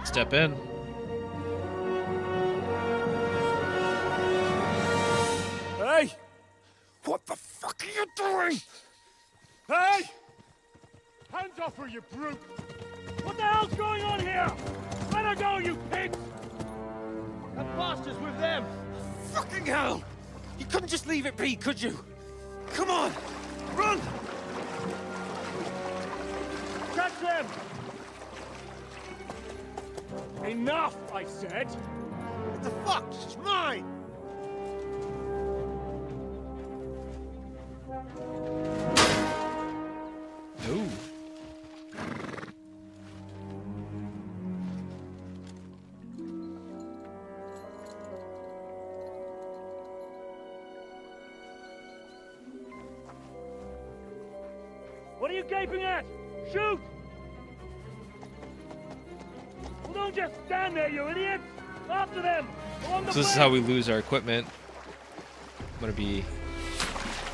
Step in. Hey! What the fuck are you doing? Hey! Hands off her, you brute! What the hell's going on here? Let her go, you pigs! That bastard's with them! Fucking hell! You couldn't just leave it be, could you? Come on! Run! Catch them! Enough, I said! What the fuck? She's mine! Ooh. What are you gaping at? Shoot! Well, don't just stand there, you idiots! After them! Along the So this is flank! how we lose our equipment. I'm gonna be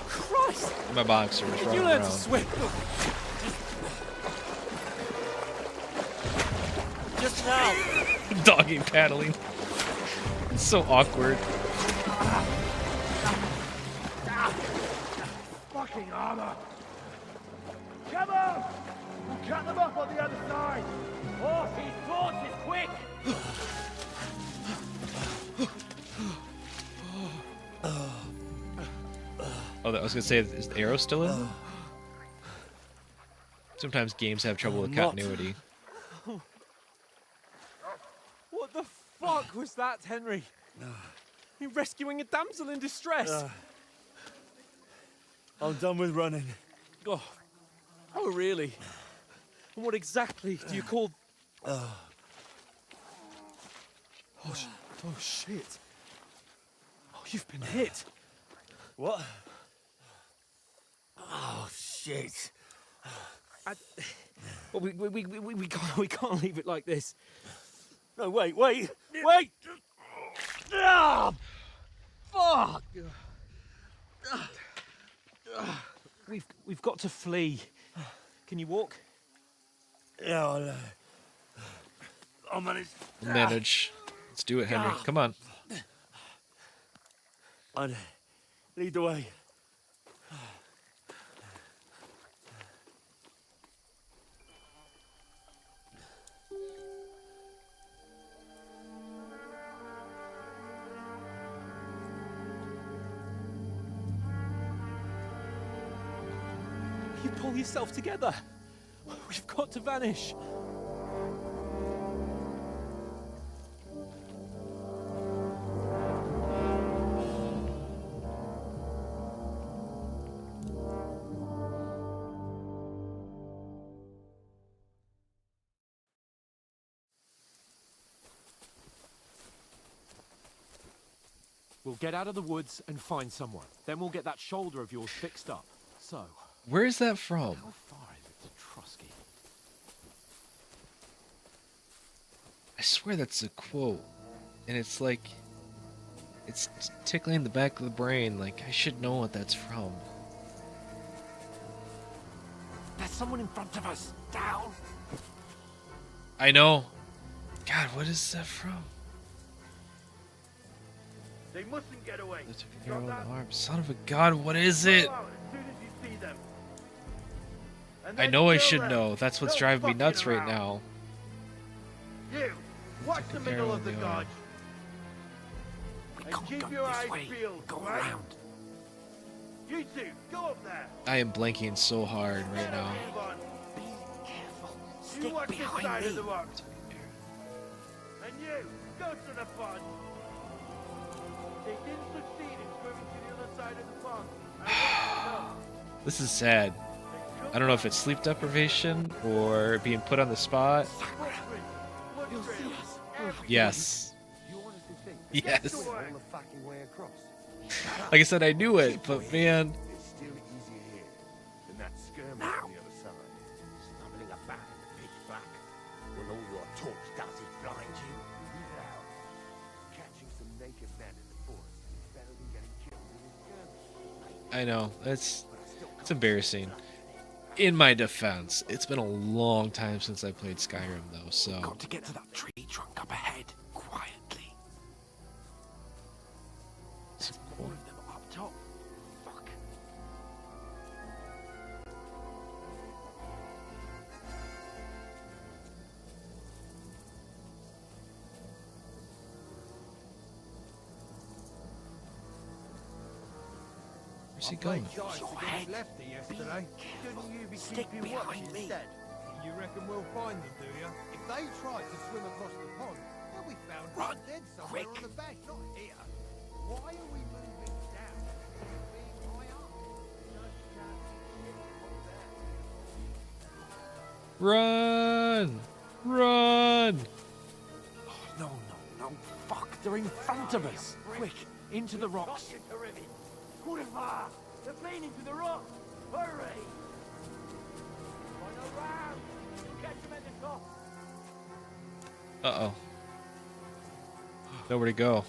Christ! in my boxers running You learn to around. swim. Just now. Doggy paddling. It's so awkward. Fucking armor! Come on! We'll cut them off on the other side! Oh, his thoughts is quick! Oh, I was gonna say, is the arrow still in? Sometimes games have trouble with not. continuity. What the fuck was that, Henry? You're rescuing a damsel in distress. I'm done with running. Oh, really? And what exactly do you call... Oh, shit. Oh, you've been hit. What? Oh, shit. Well, we can't leave it like this. No, wait! Ah! Fuck! We've got to flee. Can you walk? Yeah, I'll manage. We'll manage. Let's do it, Henry. Come on. I'd lead the way. You pull yourself together. We've got to vanish. We'll get out of the woods and find someone. Then we'll get that shoulder of yours fixed up. So, Where is that from? how far is it to Trusky? I swear that's a quote. And it's like... It's tickling the back of the brain. Like, I should know what that's from. There's someone in front of us. Down. I know. God, what is that from? They mustn't get away. The arrow in the arm. Son of a god, what is it? Go out as soon as you see them. And I then know I kill should them. know. That's what's No driving me fucking nuts right around. now. You, watch the Arrow middle in of the the dodge. arm. And keep your eyes peeled. Go right? around. You two, go up there. I am blanking so hard right now. Move on. Be careful. You Stick watch this behind side me. of the rock. And you, go to the pond. They didn't succeed in swimming to the other side of the pond. I want you to know. This is sad. I don't know if it's sleep deprivation or being put on the spot. You'll see us. Yes. You honestly think Yes. all the fucking way across? Like I said, I knew it, but man. It's still easier here than that skirmish on the other side. Stumbling about in the pitch black. When all your torch does is blind you. Leave it out. Catching some naked men in the forest is better than getting killed in a skirmish. I know. It's embarrassing. In my defense, it's been a long time since I played Skyrim, though, so... Got to get to that tree trunk up ahead, quietly. There's more of them up top. Fuck. Where's he going? Your head. Lefty yesterday. Shouldn't you be Stick keeping watch behind me. instead? You reckon we'll find them, do you? If they tried to swim across the pond, they'll be found Run, dead somewhere quick. on the bank, not here. Why are we moving down? Being high up. Run! Run! No, fuck. They're in front of us. Quick, into the rocks. Kurva! They're playing into the rock! Hurry! Run around! You catch them at the top! Uh-oh. Nowhere to go.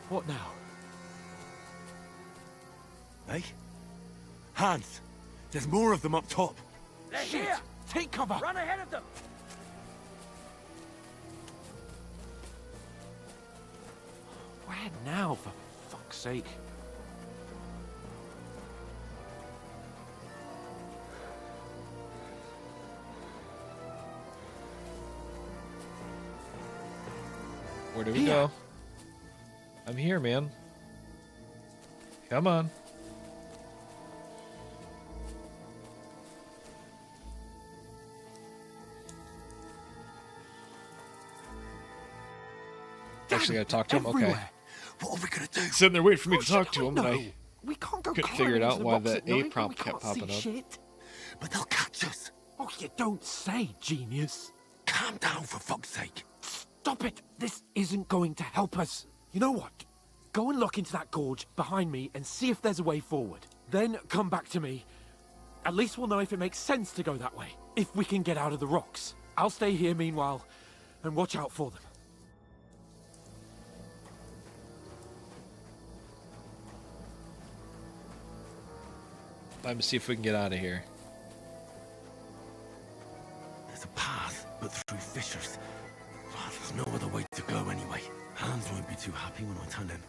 What now? Hey? Hans! There's more of them up top! They're Shit! here! Take cover! Run ahead of them! Where now, for fuck's sake? Where do we Here. go? I'm here, man. Come on. Actually gotta talk to him? Okay. Everywhere. What are we gonna do? Sitting there waiting for me to talk to him, and No. I We can't go couldn't climbing figure it into out the why rocks the at A night. prompt We kept can't see popping up. shit. But they'll catch us. Oh, you don't say, genius. Calm down, for fuck's sake. Stop it. This isn't going to help us. You know what? Go and look into that gorge behind me and see if there's a way forward. Then come back to me. At least we'll know if it makes sense to go that way. If we can get out of the rocks. I'll stay here meanwhile and watch out for them. Let me see if we can get out of here. There's a path, but through fissures. Well, there's no other way to go anyway. Hans won't be too happy when I tell him.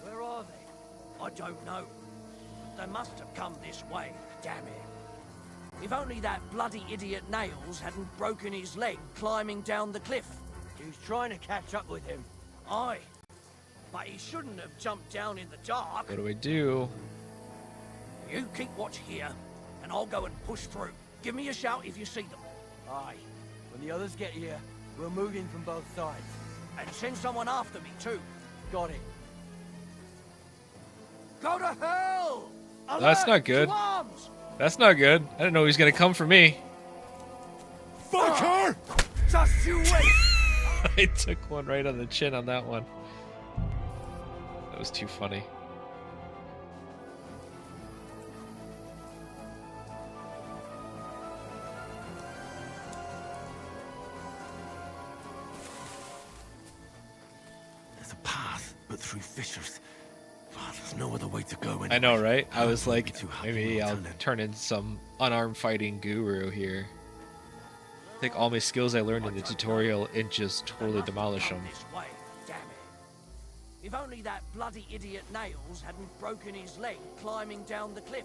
Where are they? I don't know. They must have come this way, damn it. If only that bloody idiot Nails hadn't broken his leg climbing down the cliff. He was trying to catch up with him. Aye. But he shouldn't have jumped down in the dark. What do we do? You keep watch here, and I'll go and push through. Give me a shout if you see them. Aye. When the others get here, we'll move in from both sides. And send someone after me, too. Got it. Go to hell! That's not good. That's not good. I didn't know he was gonna come for me. Fuck her! Just you wait! I took one right on the chin on that one. That was too funny. There's a path, but through fissures. Well, there's no other way to go anyway. I know, right? I was like, too happy maybe when I I'll tell him. turn into some unarmed fighting guru here. Take all my skills I learned in the tutorial and just totally demolish them. This way, damn it. If only that bloody idiot Nails hadn't broken his leg climbing down the cliff.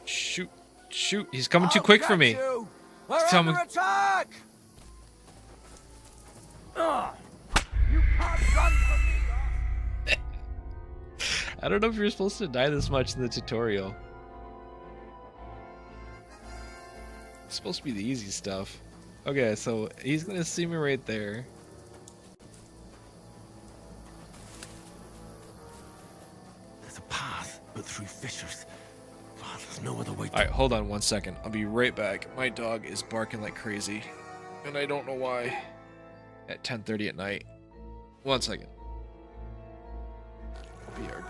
Shoot, shoot! He's coming too quick for me. We're Tell me- under attack! You can't run from me! I don't know if you're supposed to die this much in the tutorial. It's supposed to be the easy stuff. Okay, so he's gonna see me right there. There's a path, but through fissures. Well, there's no other way to... Alright, hold on one second. I'll be right back. My dog is barking like crazy. And I don't know why. At 10:30 at night. One second. BRB.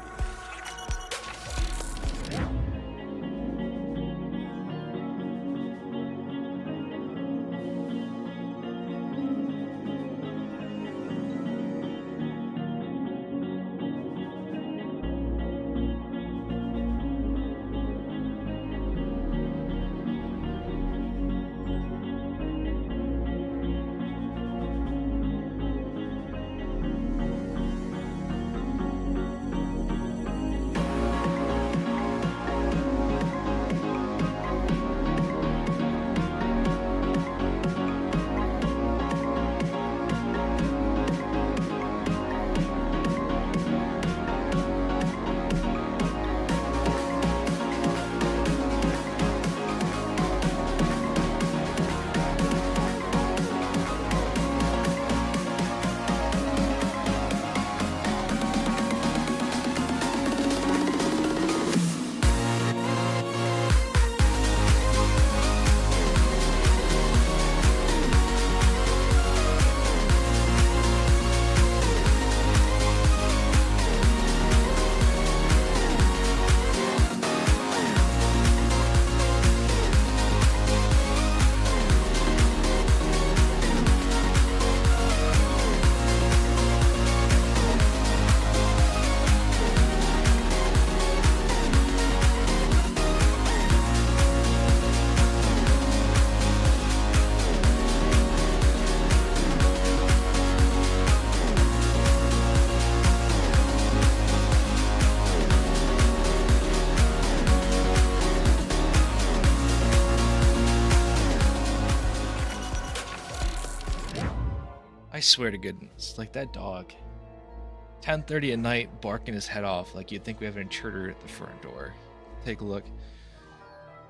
I swear to goodness, like that dog. 10:30 at night, barking his head off like you'd think we have an intruder at the front door. Take a look.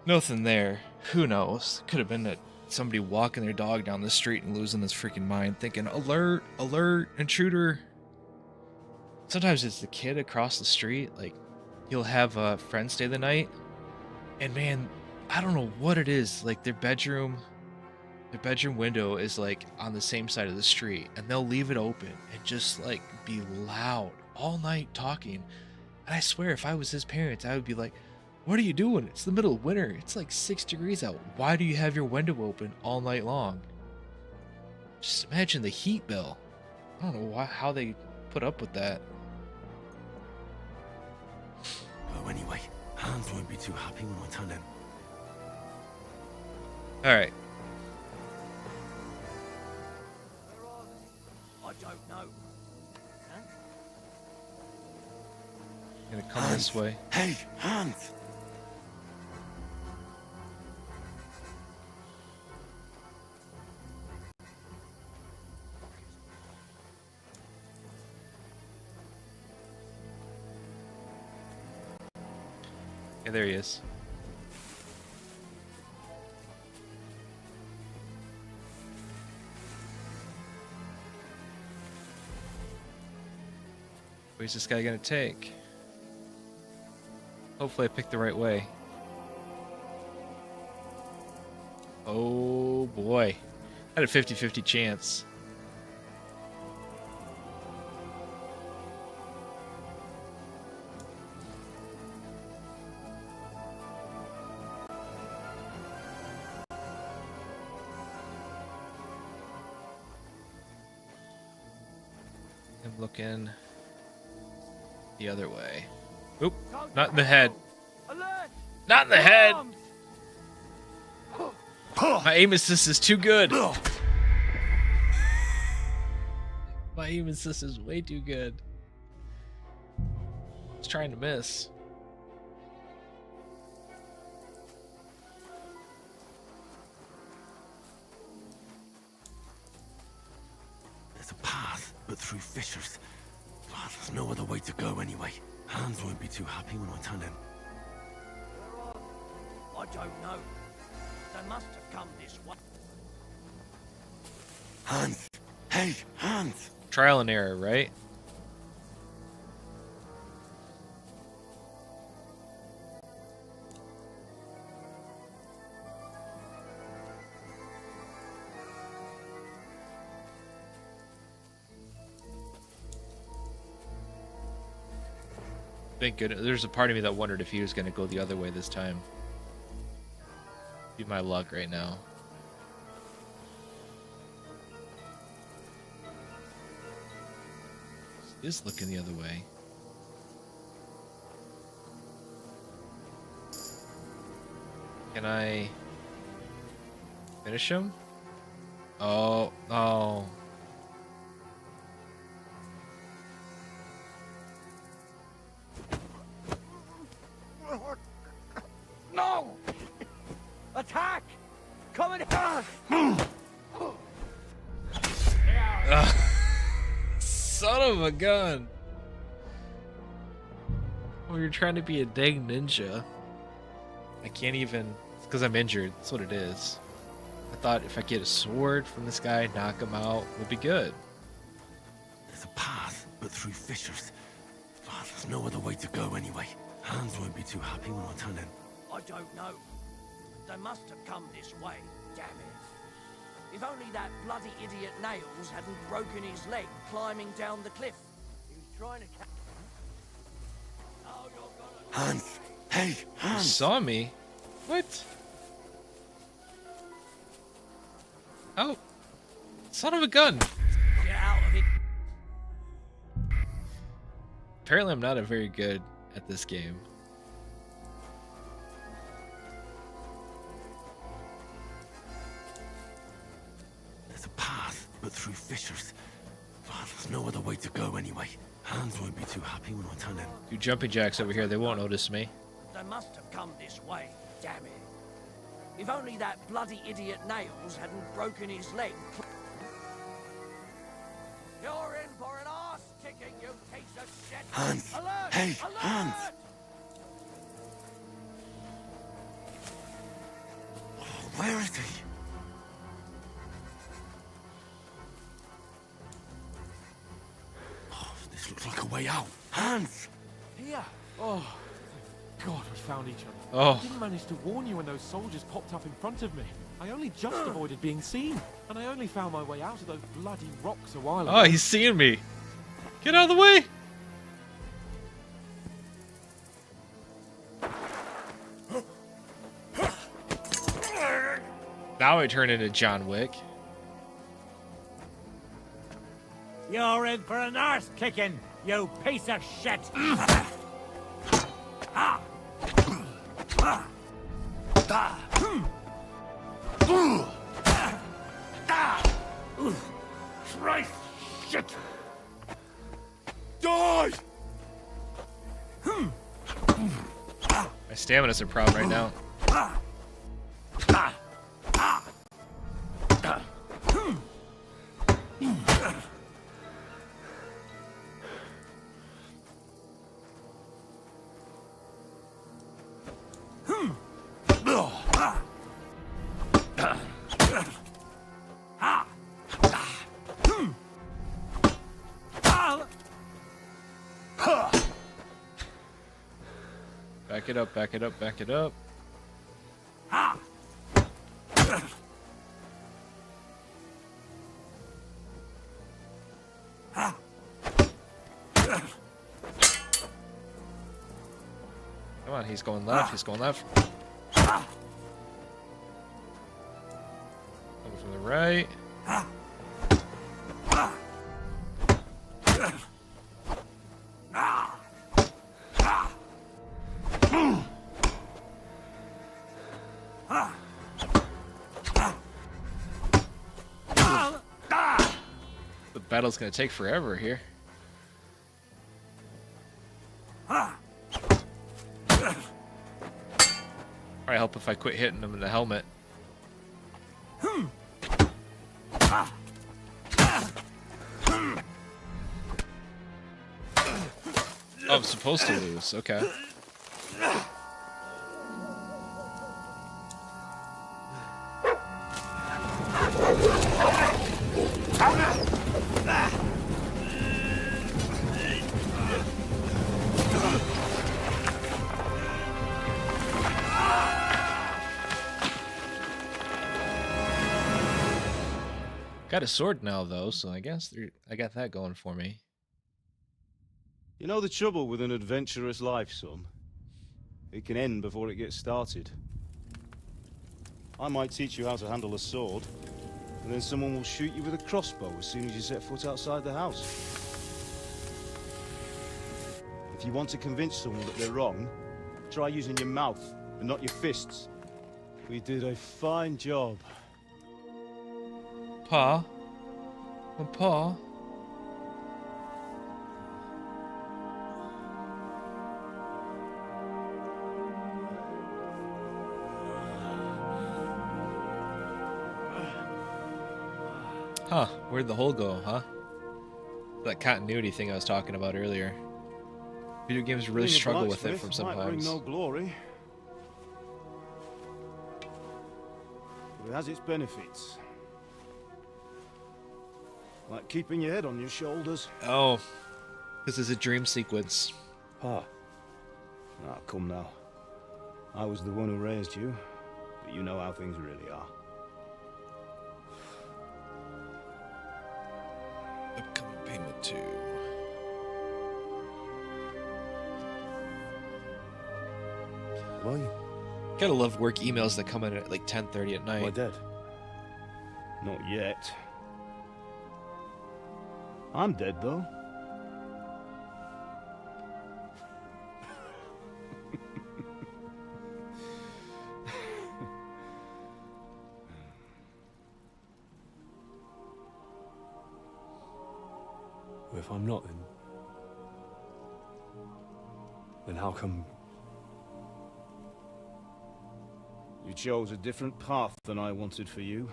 Nothing there. Who knows? Could have been a somebody walking their dog down the street and losing his freaking mind, thinking, alert, alert, intruder. Sometimes it's the kid across the street. Like, you'll have a friend stay the night, and man, I don't know what it is. Like, their bedroom window is like on the same side of the street, and they'll leave it open and just like be loud all night talking. And I swear, if I was his parents, I would be like, what are you doing? It's the middle of winter. It's like 6 degrees out. Why do you have your window open all night long? Just imagine the heat bill. I don't know how they put up with that. Oh, anyway, Hans won't be too happy when I tell him. Alright. I don't know. Huh? Gonna come this way. Hey, Hans! Yeah, there he is. Where's this guy gonna take? Hopefully I picked the right way. Oh boy. I had a 50-50 chance. I'm looking the other way. Oop, not in the head. Not in the head! My aim assist is too good. My aim assist is way too good. I was trying to miss. There's a path, but through fissures. Oh, there's no other way to go anyway. Hans won't be too happy when I tell him. I don't know. They must have come this way. Hans! Hey, Hans! Trial and error, right? Thank goodness. There's a part of me that wondered if he was going to go the other way this time. Be my luck right now. He is looking the other way. Can I finish him? Oh, no. No! Attack! Come Son of a gun! Oh, you're trying to be a dang ninja. I can't even... It's because I'm injured. That's what it is. I thought if I get a sword from this guy, knock him out, we'll be good. There's a path, but through fissures. Oh, there's no other way to go anyway. Hans won't be too happy when I tell him. I don't know. They must have come this way, damn it. If only that bloody idiot Nails hadn't broken his leg climbing down the cliff. He was trying to catch... Oh, you're gonna... Hans! Hey, Hans! You saw me? What? Oh. Son of a gun! Get out of it! Apparently I'm not a very good at this game. There's a path, but through fissures. Oh, there's no other way to go anyway. Hans won't be too happy when I tell him. Do jumping jacks over here, they won't notice me. They must have come this way, damn it. If only that bloody idiot Nails hadn't broken his leg. You're in for an arse-kicking, you piece of shit! Hans! Alert! Hey, alert! Hans! Oh, where is he? way out. Hans! Here. Oh, God, we found each other. Oh. I didn't manage to warn you when those soldiers popped up in front of me. I only just avoided being seen, and I only found my way out of those bloody rocks a while ago. Oh, he's seeing me. Get out of the way. Now I turn into John Wick. You're in for an arse kicking, you piece of shit! Christ! Shit! Die! My stamina's a problem right now. Back it up, back it up, back it up. Come on, he's going left, he's going left. Over from the right. The battle's gonna take forever here. Probably help if I quit hitting him in the helmet. Oh, I'm supposed to lose. Okay. Got a sword now, though, so I guess I got that going for me. You know the trouble with an adventurous life, son? It can end before it gets started. I might teach you how to handle a sword, and then someone will shoot you with a crossbow as soon as you set foot outside the house. If you want to convince someone that they're wrong, try using your mouth and not your fists. We did a fine job. Pa? My pa? Huh, where'd the hole go, huh? That continuity thing I was talking about earlier. Video games really Being a struggle with it blacksmith from might bring sometimes. no glory, but it has its benefits. Like keeping your head on your shoulders. Oh, this is a dream sequence. Ah, come now. I was the one who raised you, but you know how things really are. Upcoming payment to... Well, you... Gotta love work emails that come in at like 10:30 at night. Am I dead? Not yet. I'm dead, though. Well, if I'm not, then how come... You chose a different path than I wanted for you.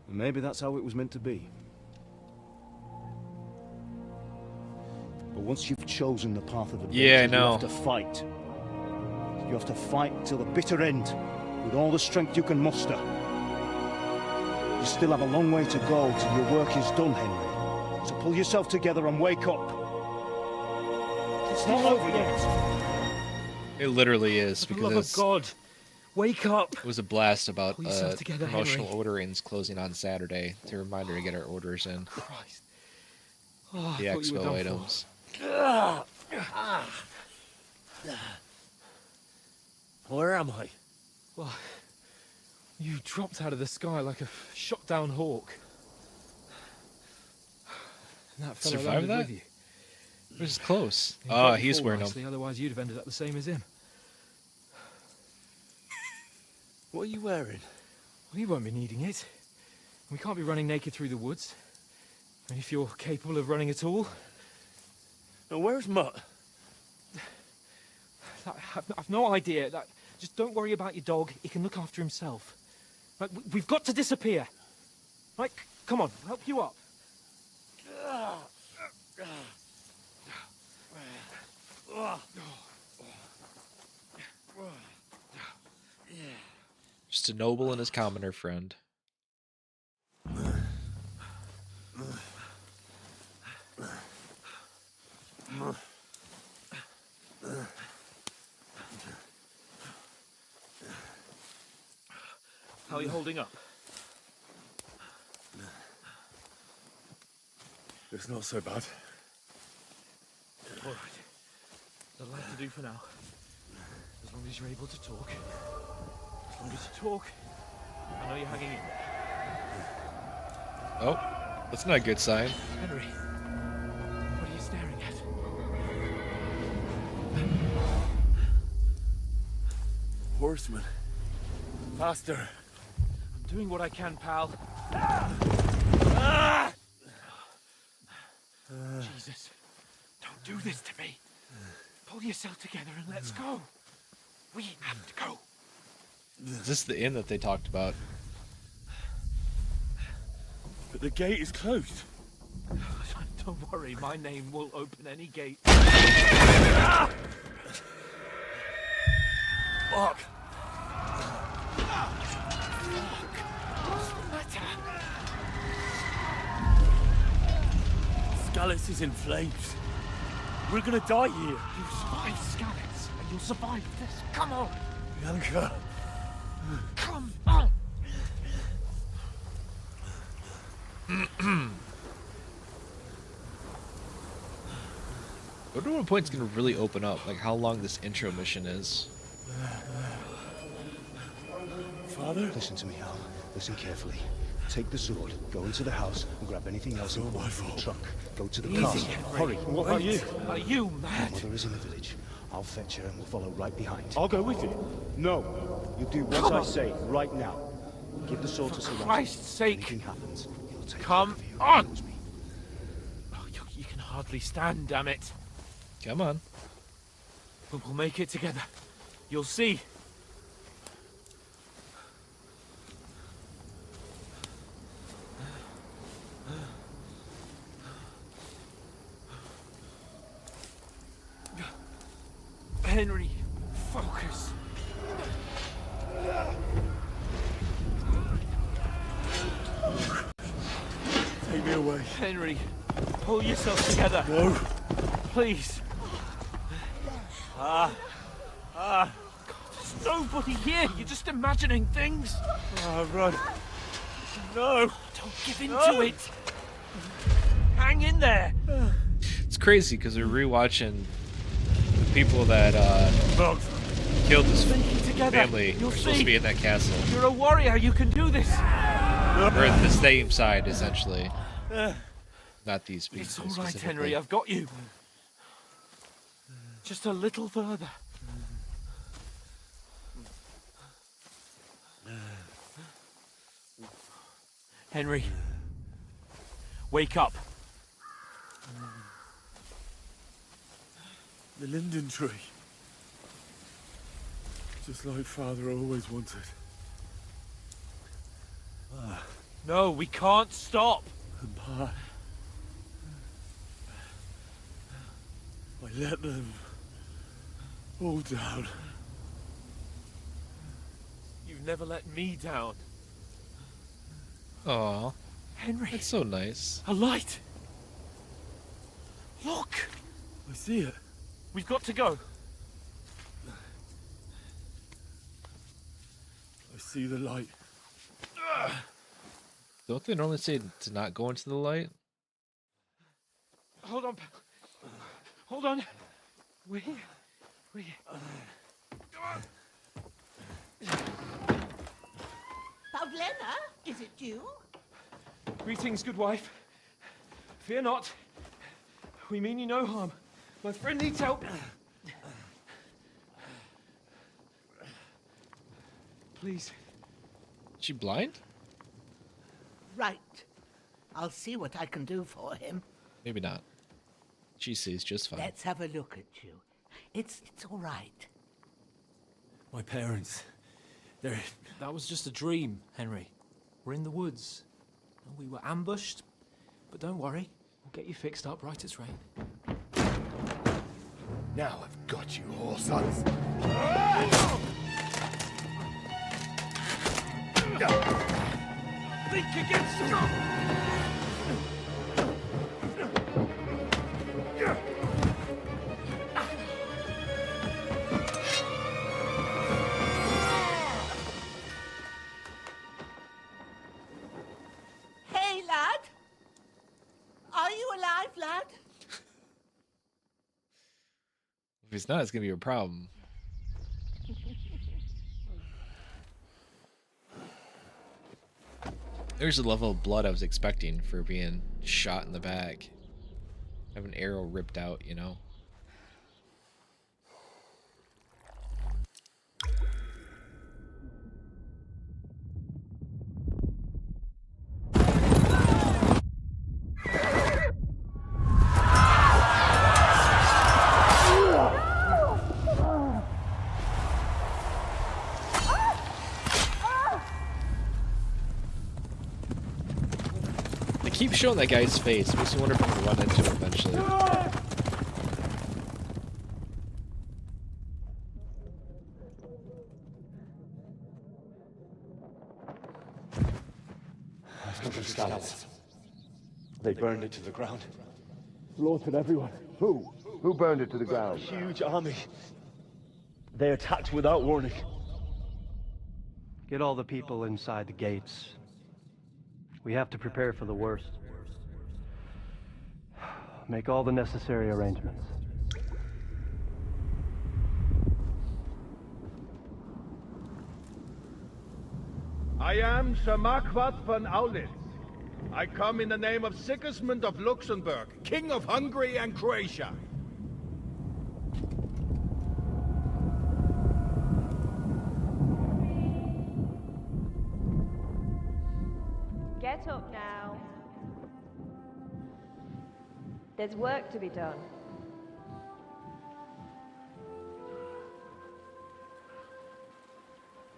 And maybe that's how it was meant to be. But once you've chosen the path of adventure, Yeah, I know. you have to fight. You have to fight till the bitter end, with all the strength you can muster. You still have a long way to go till your work is done, Henry. So pull yourself together and wake up. It's not over yet. It literally is, For the because love of God, wake up! it was a blast about Pull yourself together, promotional Henry. orderings closing on Saturday to remind her to get our orders in. Christ. Oh, The I thought you were expo done items. Where am I? Well, you dropped out of the sky like a shot down hawk. And that fella Survived landed that? with you. It was close. He Oh, got he's before wearing them. nicely, otherwise you'd have ended up the same as him. What are you wearing? Well, you won't be needing it. We can't be running naked through the woods. And if you're capable of running at all... Now, where's Mutt? I've no idea. Just don't worry about your dog. He can look after himself. Like, we've got to disappear. Right, come on, I'll help you up. Just a noble and his commoner friend. How are you holding up? It's not so bad. All right. That'll have to do for now. As long as you're able to talk. As long as you talk, I know you're hanging in there. Oh, that's not a good sign. Henry, what are you staring at? Horseman. Faster. I'm doing what I can, pal. Jesus, don't do this to me. Pull yourself together and let's go. We have to go. Is this the inn that they talked about? But the gate is closed. Don't worry, my name will open any gate. Fuck. What's the matter? Scallis is in flames. We're gonna die here. You survived Scallops, and you'll survive this. Come on. Bianca. Come on. I wonder what point's gonna really open up, like how long this intro mission is. Father? Listen to me, Hal. Listen carefully. Take the sword, go into the house, and grab anything else in the truck. Go to the castle. Hurry. What about you? Are you mad? My mother is in the village. I'll fetch her and we'll follow right behind. I'll go with you. No. You do what I say right now. Give the sword to Sir Ralph. Christ's sake. Anything happens, he'll take Come care of you. on. He knows me. Oh, you can hardly stand, damn it. Come on. But we'll make it together. You'll see. Henry, focus. Take me away. Henry, pull yourself together. No. Please. God, there's nobody here. You're just imagining things. Run. No. Don't give in to it. Hang in there. It's crazy because we're rewatching the people that killed his Together. family. You'll Are supposed to be see. in that castle. You're a warrior. You can do this. We're in the same side, essentially. Not these people. It's all right, specifically. Henry. I've got you. Just a little further. Henry, wake up. The linden tree. Just like Father always wanted. No, we can't stop. And Pa... I let them all down. You've never let me down. Aw, Henry. that's so nice. A light. Look! I see it. We've got to go. I see the light. Don't they normally say to not go into the light? Hold on. Hold on. We're here. We're here. Pavlena, is it you? Greetings, good wife. Fear not. We mean you no harm. My friend needs help. Please. Is she blind? Right. I'll see what I can do for him. Maybe not. She sees just fine. Let's have a look at you. It's all right. My parents, they're... That was just a dream, Henry. We're in the woods. We were ambushed, but don't worry. We'll get you fixed up right as rain. Now I've got you, whore sons. Think against them! Hey, lad. Are you alive, lad? If he's not, it's gonna be a problem. There's the level of blood I was expecting for being shot in the back. Have an arrow ripped out, you know? Keep showing that guy's face. Makes me wonder if I'm gonna run into him eventually. The scouts. They burned it to the ground. Slaughtered everyone. Who? Who burned it to the ground? Huge army. They attacked without warning. Get all the people inside the gates. We have to prepare for the worst. Make all the necessary arrangements. I am Sir Marquardt von Aulitz. I come in the name of Sigismund of Luxembourg, King of Hungary and Croatia. Get up now. There's work to be done.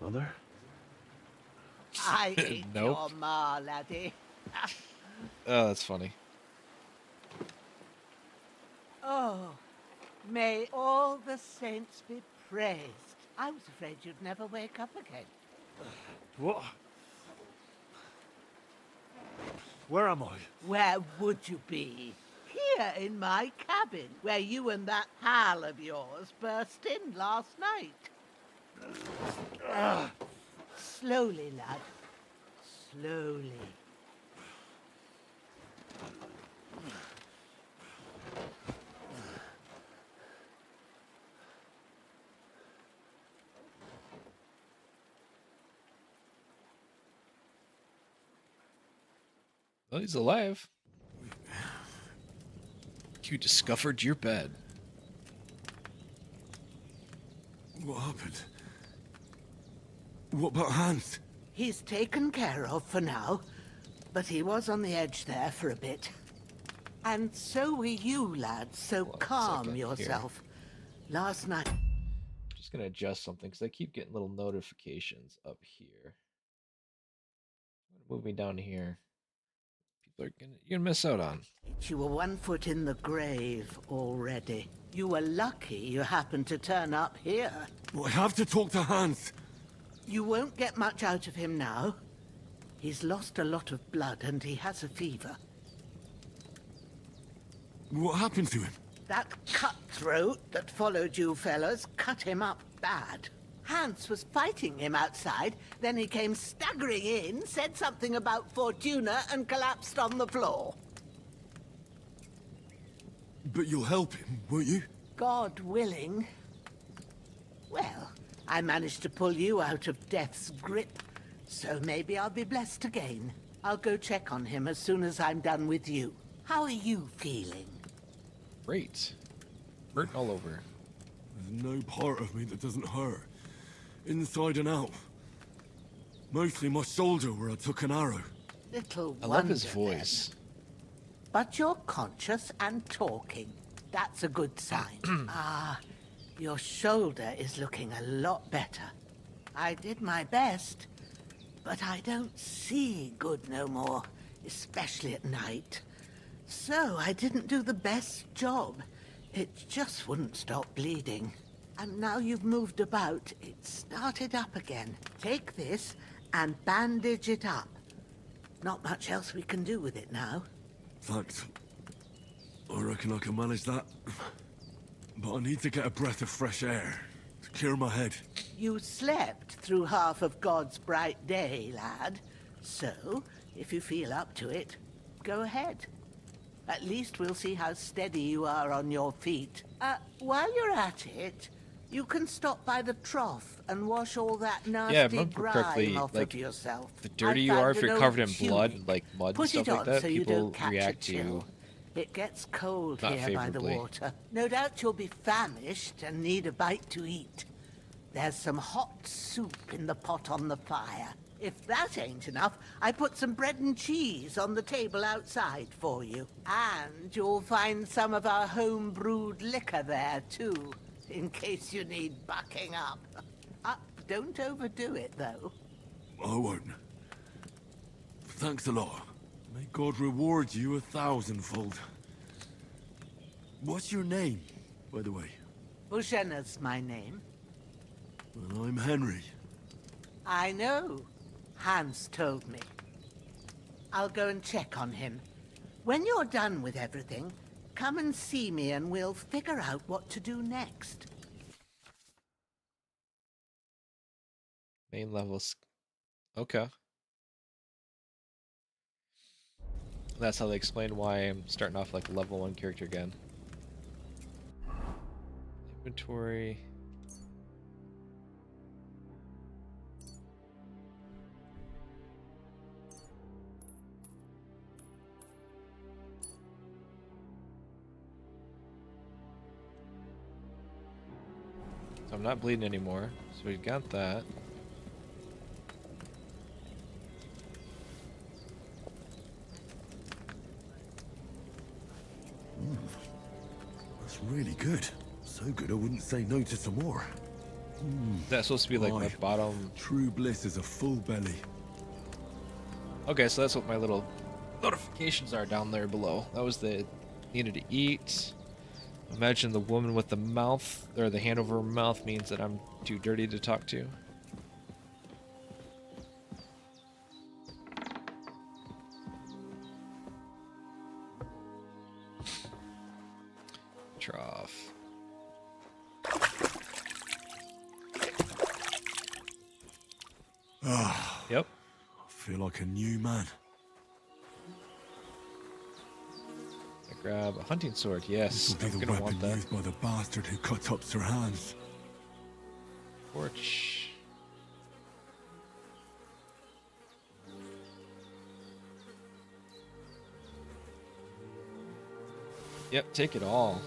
Mother? I ain't Nope. your ma, laddie. Oh, that's funny. Oh, may all the saints be praised. I was afraid you'd never wake up again. What? Where am I? Where would you be? Here in my cabin, where you and that pal of yours burst in last night. Slowly, lad. Slowly. Well, he's alive. You discovered your bed. What happened? What about Hans? He's taken care of for now, but he was on the edge there for a bit. And so were you, lad, so calm yourself. Last night... Just gonna adjust something, because I keep getting little notifications up here. Move me down here. People are you're gonna miss out on. You were 1 foot in the grave already. You were lucky you happened to turn up here. Well, I have to talk to Hans. You won't get much out of him now. He's lost a lot of blood and he has a fever. What happened to him? That cutthroat that followed you fellas cut him up bad. Hans was fighting him outside, then he came staggering in, said something about Fortuna, and collapsed on the floor. But you'll help him, won't you? God willing. Well, I managed to pull you out of death's grip, so maybe I'll be blessed again. I'll go check on him as soon as I'm done with you. How are you feeling? Great. Hurt all over. There's no part of me that doesn't hurt. Inside and out. Mostly my shoulder where I took an arrow. Little I love his wonder voice. then. But you're conscious and talking. That's a good sign. Your shoulder is looking a lot better. I did my best, but I don't see good no more, especially at night. So I didn't do the best job. It just wouldn't stop bleeding. And now you've moved about, it started up again. Take this and bandage it up. Not much else we can do with it now. Thanks. I reckon I can manage that. But I need to get a breath of fresh air to clear my head. You slept through half of God's bright day, lad. So, if you feel up to it, go ahead. At least we'll see how steady you are on your feet. While you're at it, you can stop by the trough and wash all that nasty grime off of yourself. The dirtier you are, if you're covered in blood, like mud and stuff like that, so you people don't catch react a chill. to It gets cold not here by the favorably. water. No doubt you'll be famished and need a bite to eat. There's some hot soup in the pot on the fire. If that ain't enough, I put some bread and cheese on the table outside for you. And you'll find some of our home-brewed liquor there, too, in case you need bucking up. Don't overdo it, though. I won't. Thanks a lot. May God reward you 1,000-fold. What's your name, by the way? Bushenna's my name. Well, I'm Henry. I know. Hans told me. I'll go and check on him. When you're done with everything, come and see me and we'll figure out what to do next. main levels. Okay. That's how they explain why I'm starting off like a level 1 character again. Inventory. So I'm not bleeding anymore, so we got that. That's really good. So good I wouldn't say no to some more. That's supposed to be like my bottom. True bliss is a full belly. Okay, so that's what my little notifications are down there below. That was the needed to eat. Imagine the woman with the mouth, or the hand over her mouth, means that I'm too dirty to talk to. Trough. Yep. I feel like a new man. I grab a hunting sword. Yes, This will I'm be the gonna weapon want that. used by the bastard who cut up Sir Hans. Torch. Yep, take it all.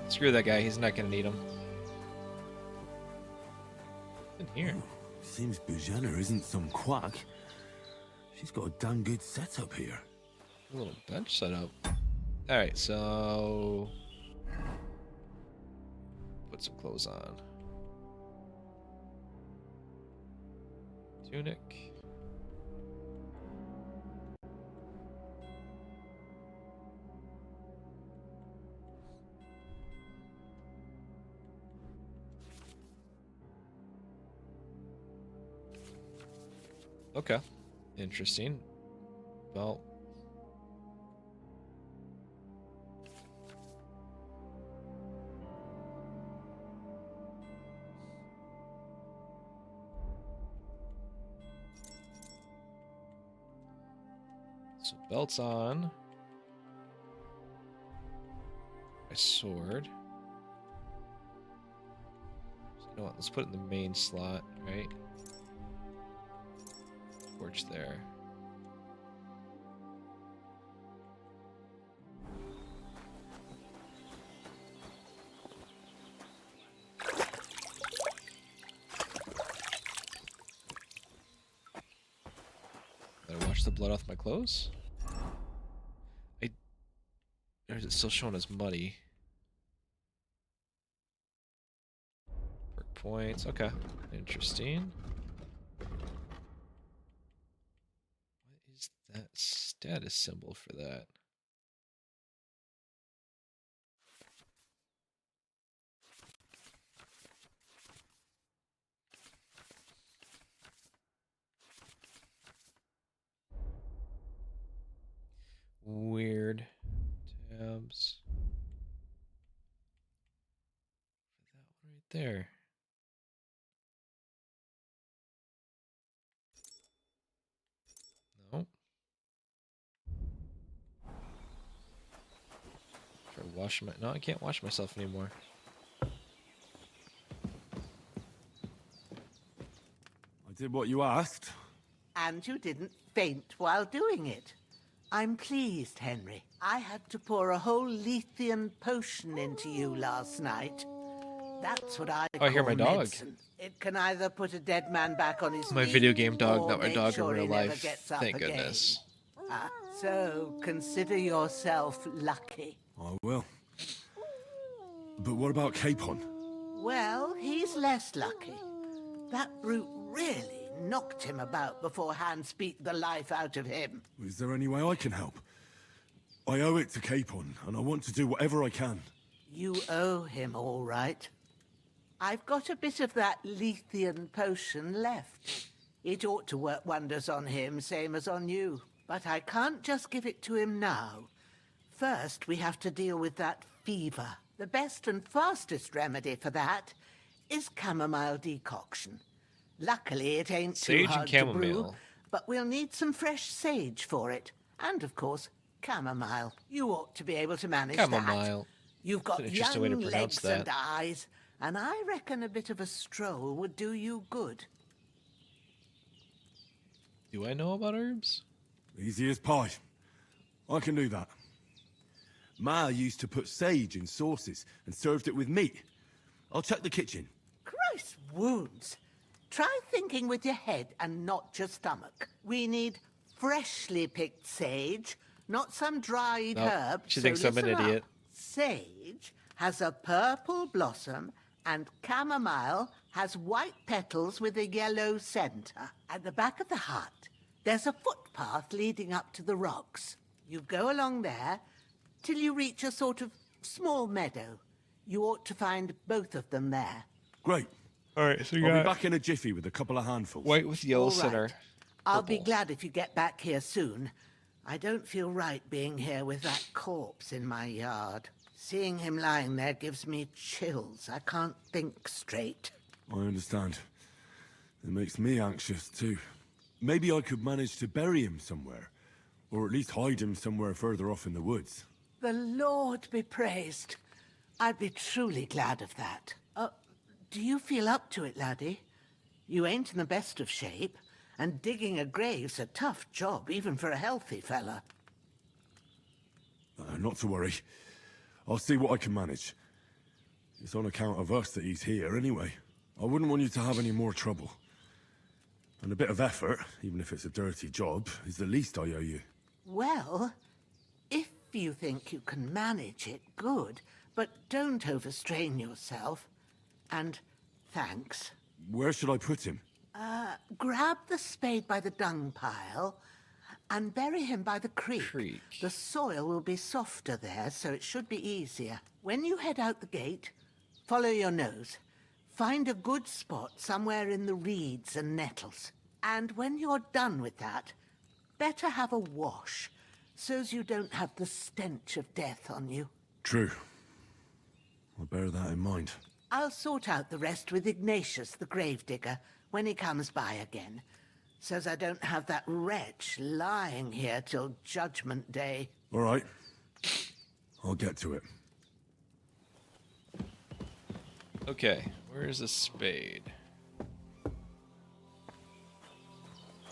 Screw that guy, he's not gonna need him. In here. Seems Bujanna isn't some quack. She's got a damn good setup here. A little bench setup. Alright, so put some clothes on. Tunic. Okay. Interesting. Well. So belt's on. My sword. So you know what? Let's put it in the main slot, right? Torch there. Did I wash the blood off my clothes? Or is it still showing as muddy? Perk points. Okay. Interesting. What is that status symbol for that? Weird. Tabs. That one right there. Nope. Try to wash my. No, I can't wash myself anymore. I did what you asked. And you didn't faint while doing it. I'm pleased, Henry. I had to pour a whole Lethean potion into you last night. That's what I call I hear my dog. medicine. It can either put a dead man back on his My feet, video game dog, or not my make dog sure in real he never life. gets up Thank again. goodness. So consider yourself lucky. I will. But what about Capon? Well, he's less lucky. That brute really knocked him about before Hans beat the life out of him. Is there any way I can help? I owe it to Capon, and I want to do whatever I can. You owe him, all right. I've got a bit of that Lethean potion left. It ought to work wonders on him, same as on you. But I can't just give it to him now. First, we have to deal with that fever. The best and fastest remedy for that is chamomile decoction. Luckily, it ain't too Sage and hard to brew, chamomile. but we'll need some fresh sage for it. And, of course, chamomile. You ought to be able to manage that. Chamomile. You've That's got an interesting way to young pronounce legs and that. eyes, and I reckon a bit of a stroll would do you good. Do I know about herbs? Easy as pie. I can do that. Ma used to put sage in sauces and served it with meat. I'll check the kitchen. Christ wounds. Try thinking with your head and not your stomach. We need freshly picked sage, not some dried Nope, herb. she so thinks I'm an listen up. idiot. Sage has a purple blossom and chamomile has white petals with a yellow center. At the back of the hut, there's a footpath leading up to the rocks. You go along there till you reach a sort of small meadow. You ought to find both of them there. Great. All right, so you I'll got be back in a jiffy with a couple of handfuls. white with yellow All right. center. I'll be Purple. glad if you get back here soon. I don't feel right being here with that corpse in my yard. Seeing him lying there gives me chills. I can't think straight. I understand. It makes me anxious too. Maybe I could manage to bury him somewhere. Or at least hide him somewhere further off in the woods. The Lord be praised. I'd be truly glad of that. Do you feel up to it, laddie? You ain't in the best of shape, and digging a grave's a tough job, even for a healthy fella. Not to worry. I'll see what I can manage. It's on account of us that he's here anyway. I wouldn't want you to have any more trouble. And a bit of effort, even if it's a dirty job, is the least I owe you. Well, if you think you can manage it, good. But don't overstrain yourself. And thanks. Where should I put him? Grab the spade by the dung pile and bury him by the creek. The soil will be softer there, so it should be easier. When you head out the gate, follow your nose. Find a good spot somewhere in the reeds and nettles. And when you're done with that, better have a wash, so's you don't have the stench of death on you. True. I'll bear that in mind. I'll sort out the rest with Ignatius, the gravedigger, when he comes by again, so's I don't have that wretch lying here till Judgment Day. All right. I'll get to it. Okay, where's the spade?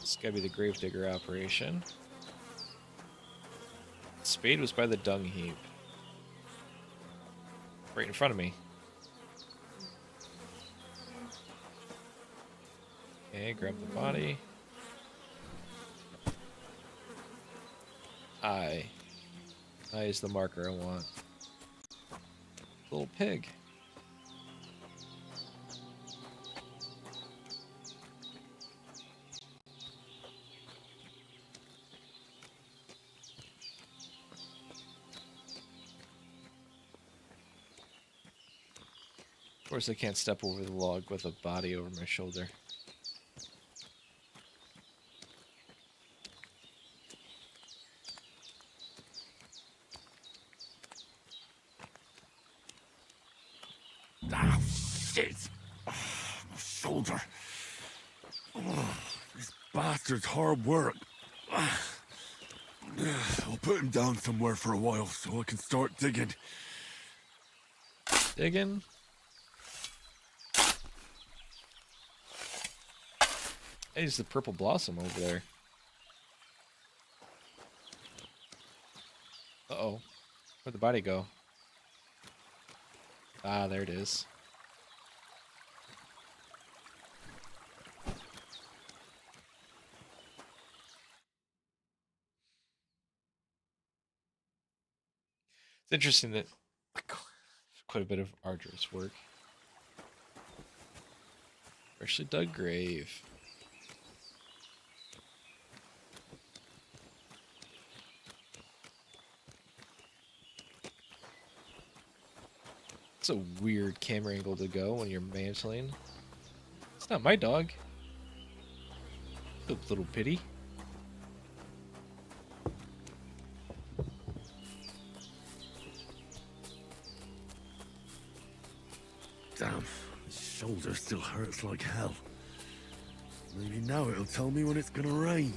This gotta be the gravedigger operation. Spade was by the dung heap. Right in front of me. Okay, grab the body. Eye. Eye is the marker I want. Little pig. Of course, I can't step over the log with a body over my shoulder. Ah, shit! Oh, my shoulder. Oh, this bastard's hard work. I'll put him down somewhere for a while so I can start digging. Digging? Hey, there's the purple blossom over there. Uh-oh. Where'd the body go? Ah, there it is. It's interesting that quite a bit of arduous work. Freshly dug grave. It's a weird camera angle to go when you're mantling. It's not my dog. The little pity. Damn, his shoulder still hurts like hell. Maybe now it'll tell me when it's gonna rain.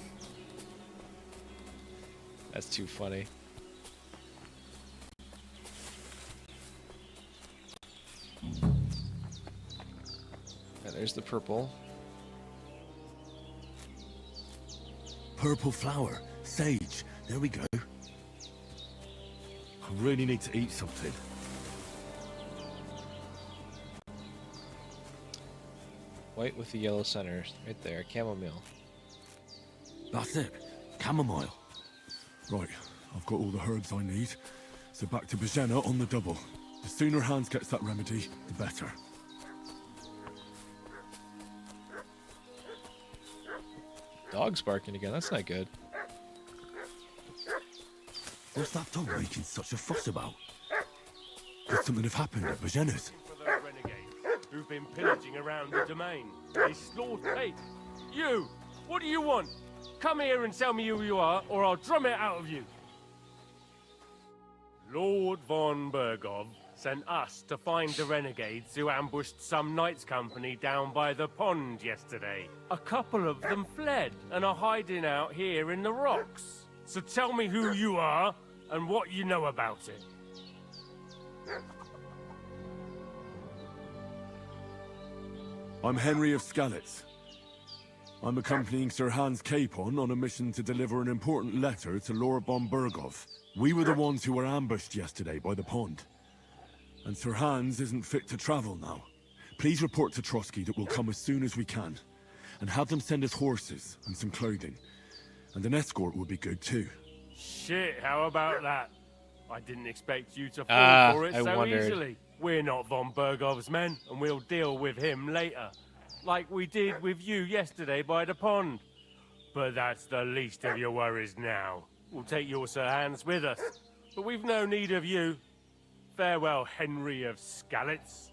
That's too funny. Yeah, there's the purple. Purple flower, sage, there we go. I really need to eat something. White with the yellow center, right there, chamomile. That's it, chamomile. Right, I've got all the herbs I need, so back to Bajena on the double. The sooner Hans gets that remedy, the better. Dog's barking again, that's not good. What's that dog making such a fuss about? Could something have happened at Bajena's? For those renegades who've been pillaging around the domain. They slaughtered. Hey, you! What do you want? Come here and tell me who you are, or I'll drum it out of you. Lord von Bergov sent us to find the renegades who ambushed some knights' company down by the pond yesterday. A couple of them fled and are hiding out here in the rocks. So tell me who you are and what you know about it. I'm Henry of Skalitz. I'm accompanying Sir Hans Capon on a mission to deliver an important letter to Lord von Bergov. We were the ones who were ambushed yesterday by the pond. And Sir Hans isn't fit to travel now. Please report to Trotsky that we'll come as soon as we can. And have them send us horses and some clothing. And an escort would be good too. Shit, how about that? I didn't expect you to fall for it I so wondered. easily. We're not von Bergov's men, and we'll deal with him later. Like we did with you yesterday by the pond. But that's the least of your worries now. We'll take your Sir Hans with us. But we've no need of you. Farewell, Henry of Skalitz.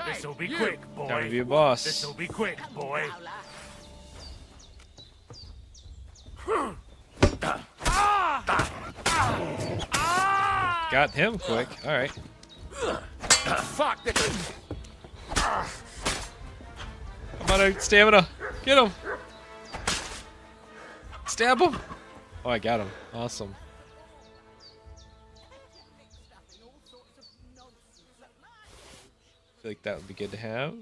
This'll be quick, boy. Time to be a boss. This'll be quick, boy. Got him quick. All right. Fuck! Come on, stamina. Get him. Stab him. Oh, I got him. Awesome. I feel like that would be good to have.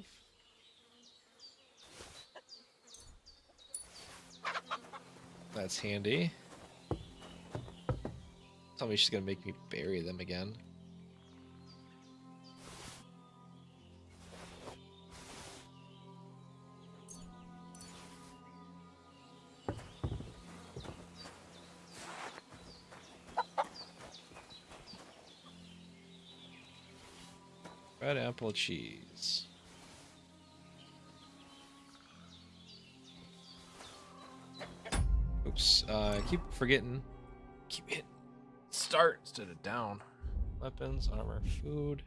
That's handy. Tell me she's gonna make me bury them again. Red apple cheese. Oops, I keep forgetting. Keep hitting start instead of down. Weapons, armor, food.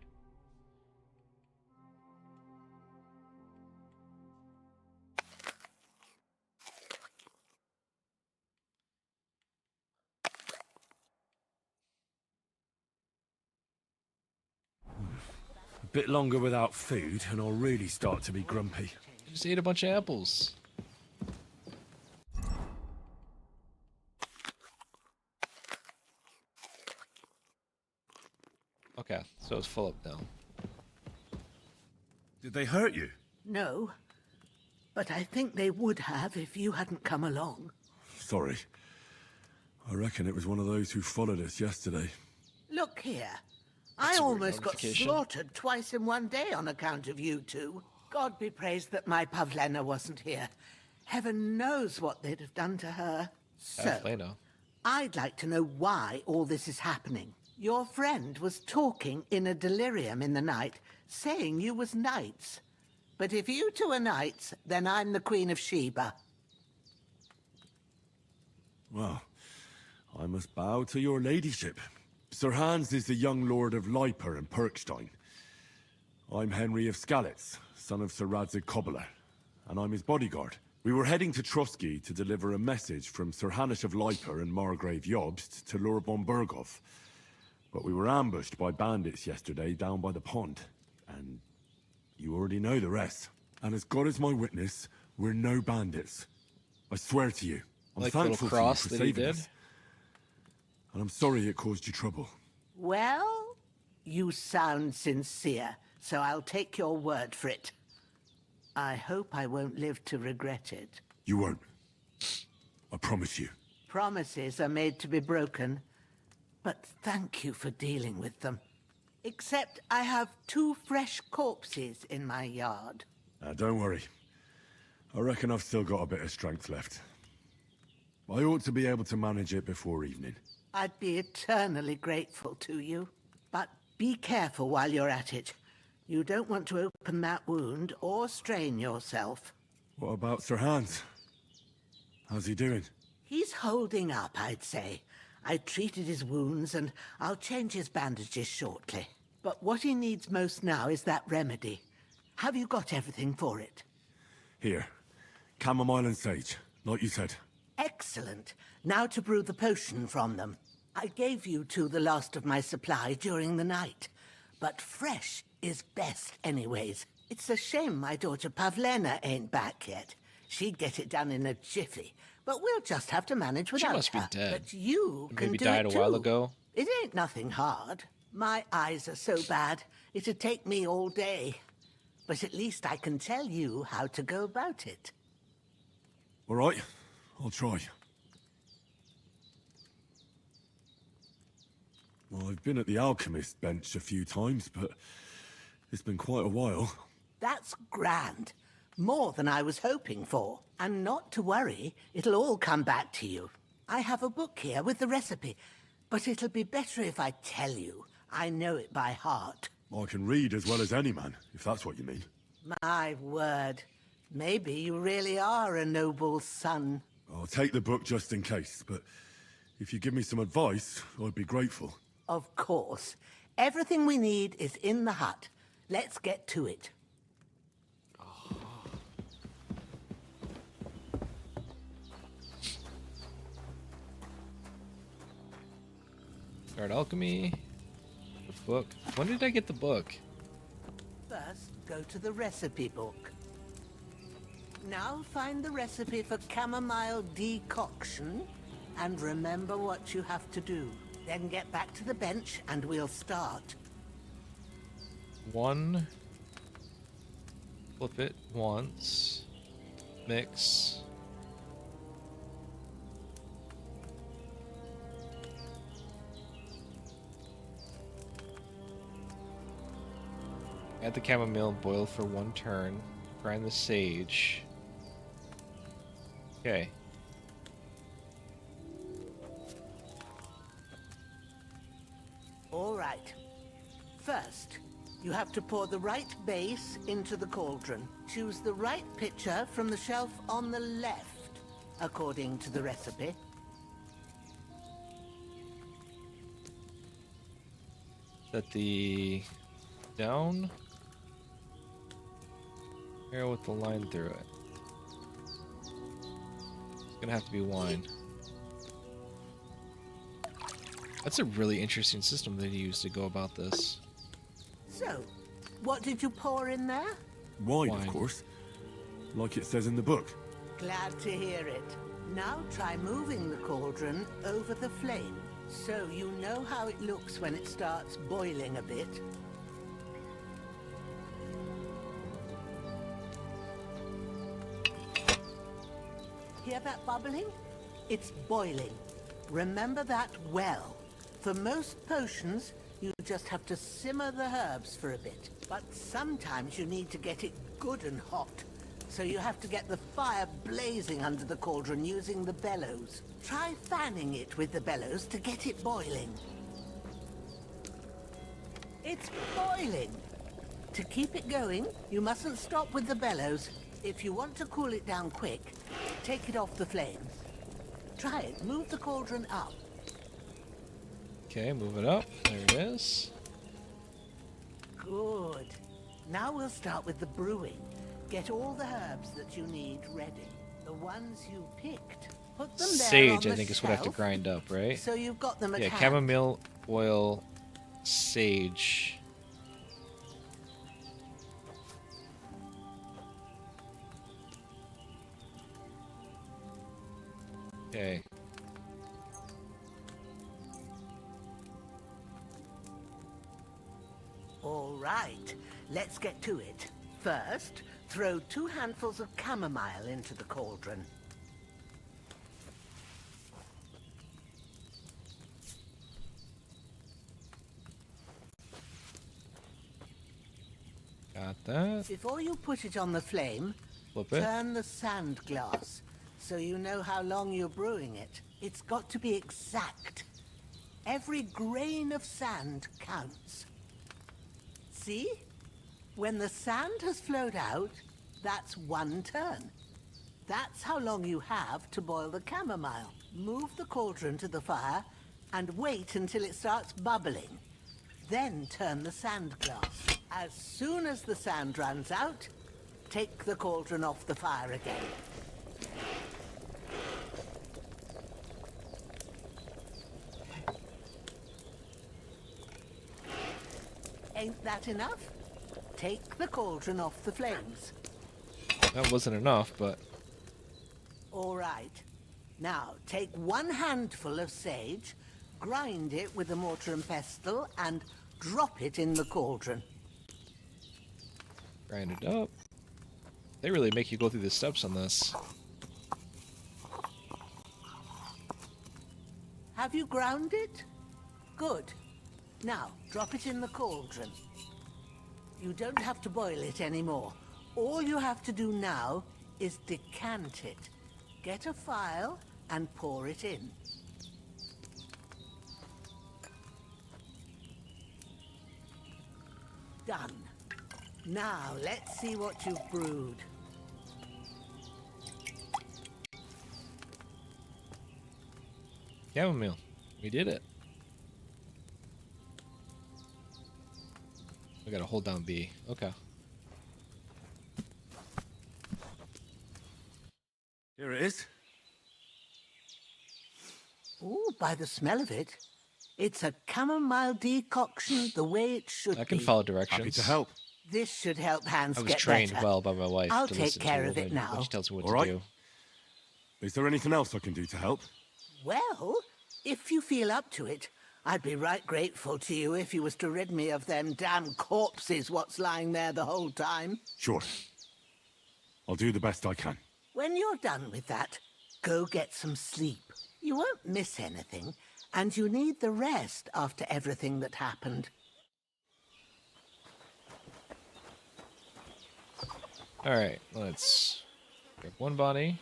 A bit longer without food, and I'll really start to be grumpy. Just ate a bunch of apples. Okay, so it's full up now. Did they hurt you? No, but I think they would have if you hadn't come along. Sorry. I reckon it was one of those who followed us yesterday. Look here. That's I a weird almost got notification. slaughtered twice in one day on account of you two. God be praised that my Pavlena wasn't here. Heaven knows what they'd have done to her. So, Pavlena. I'd like to know why all this is happening. Your friend was talking in a delirium in the night, saying you was knights. But if you two are knights, then I'm the Queen of Sheba. Well, I must bow to your ladyship. Sir Hans is the young lord of Leiper and Perkstein. I'm Henry of Skalitz, son of Sir Radzig Cobbler, and I'm his bodyguard. We were heading to Trusky to deliver a message from Sir Hanush of Leiper and Margrave Jobst to Lord von Berghoff. But we were ambushed by bandits yesterday down by the pond, and you already know the rest. And as God is my witness, we're no bandits. I swear to you. I'm Like the little thankful cross to you for that he saving did? us. And I'm sorry it caused you trouble. Well, you sound sincere, so I'll take your word for it. I hope I won't live to regret it. You won't. I promise you. Promises are made to be broken, but thank you for dealing with them. Except I have 2 fresh corpses in my yard. Don't worry. I reckon I've still got a bit of strength left. I ought to be able to manage it before evening. I'd be eternally grateful to you. But be careful while you're at it. You don't want to open that wound or strain yourself. What about Sir Hans? How's he doing? He's holding up, I'd say. I treated his wounds and I'll change his bandages shortly. But what he needs most now is that remedy. Have you got everything for it? Here. Chamomile and sage, like you said. Excellent. Now to brew the potion from them. I gave you two the last of my supply during the night. But fresh is best anyways. It's a shame my daughter Pavlena ain't back yet. She'd get it done in a jiffy. But we'll just have to manage without her. She must be dead. But you can Maybe do died it a while too. ago. It ain't nothing hard. My eyes are so bad, it'd take me all day. But at least I can tell you how to go about it. All right, I'll try. Well, I've been at the alchemist bench a few times, but it's been quite a while. That's grand. More than I was hoping for. And not to worry, it'll all come back to you. I have a book here with the recipe, but it'll be better if I tell you. I know it by heart. I can read as well as any man, if that's what you mean. My word. Maybe you really are a noble son. I'll take the book just in case, but if you give me some advice, I'd be grateful. Of course. Everything we need is in the hut. Let's get to it. Start alchemy. The book. When did I get the book? First, go to the recipe book. Now find the recipe for chamomile decoction and remember what you have to do. Then get back to the bench and we'll start. One. Flip it once. Mix. Add the chamomile, boil for 1 turn. Grind the sage. Okay. All right. First, you have to pour the right base into the cauldron. Choose the right pitcher from the shelf on the left, according to the recipe. Set the down. Arrow with the line through it. It's gonna have to be wine. That's a really interesting system that he used to go about this. So, what did you pour in there? Wine, of course. Like it says in the book. Glad to hear it. Now try moving the cauldron over the flame, so you know how it looks when it starts boiling a bit. Hear that bubbling? It's boiling. Remember that well. For most potions, you just have to simmer the herbs for a bit. But sometimes you need to get it good and hot. So you have to get the fire blazing under the cauldron using the bellows. Try fanning it with the bellows to get it boiling. It's boiling! To keep it going, you mustn't stop with the bellows. If you want to cool it down quick, take it off the flames. Try it. Move the cauldron up. Okay, move it up. There it is. Good. Now we'll start with the brewing. Get all the herbs that you need ready. The ones you picked. Put them there Sage, on the I think, is what I have to shelf, grind up, right? So you've got them at Yeah, hand. chamomile, oil, sage. Okay. All right, let's get to it. First, throw 2 handfuls of chamomile into the cauldron. Got that. Before you put it on the flame, Flip it. turn the sand glass so you know how long you're brewing it. It's got to be exact. Every grain of sand counts. See? When the sand has flowed out, that's 1 turn. That's how long you have to boil the chamomile. Move the cauldron to the fire and wait until it starts bubbling. Then turn the sand glass. As soon as the sand runs out, take the cauldron off the fire again. Ain't that enough? Take the cauldron off the flames. That wasn't enough, but... All right. Now, take 1 handful of sage, grind it with a mortar and pestle, and drop it in the cauldron. Grind it up. They really make you go through the steps on this. Have you ground it? Good. Now, drop it in the cauldron. You don't have to boil it anymore. All you have to do now is decant it. Get a phial and pour it in. Done. Now, let's see what you've brewed. Chamomile. We did it. I gotta hold down B. Okay. Here it is. Ooh, by the smell of it, It's a chamomile decoction the way it should be. I can follow directions. Happy to help. This should help Hans I was get trained better. well by my wife I'll to take listen care to of it when now. she tells me what All to right. do. Is there anything else I can do to help? Well, if you feel up to it, I'd be right grateful to you if you was to rid me of them damn corpses what's lying there the whole time. Sure. I'll do the best I can. When you're done with that, go get some sleep. You won't miss anything, and you need the rest after everything that happened. Alright, let's grab one body.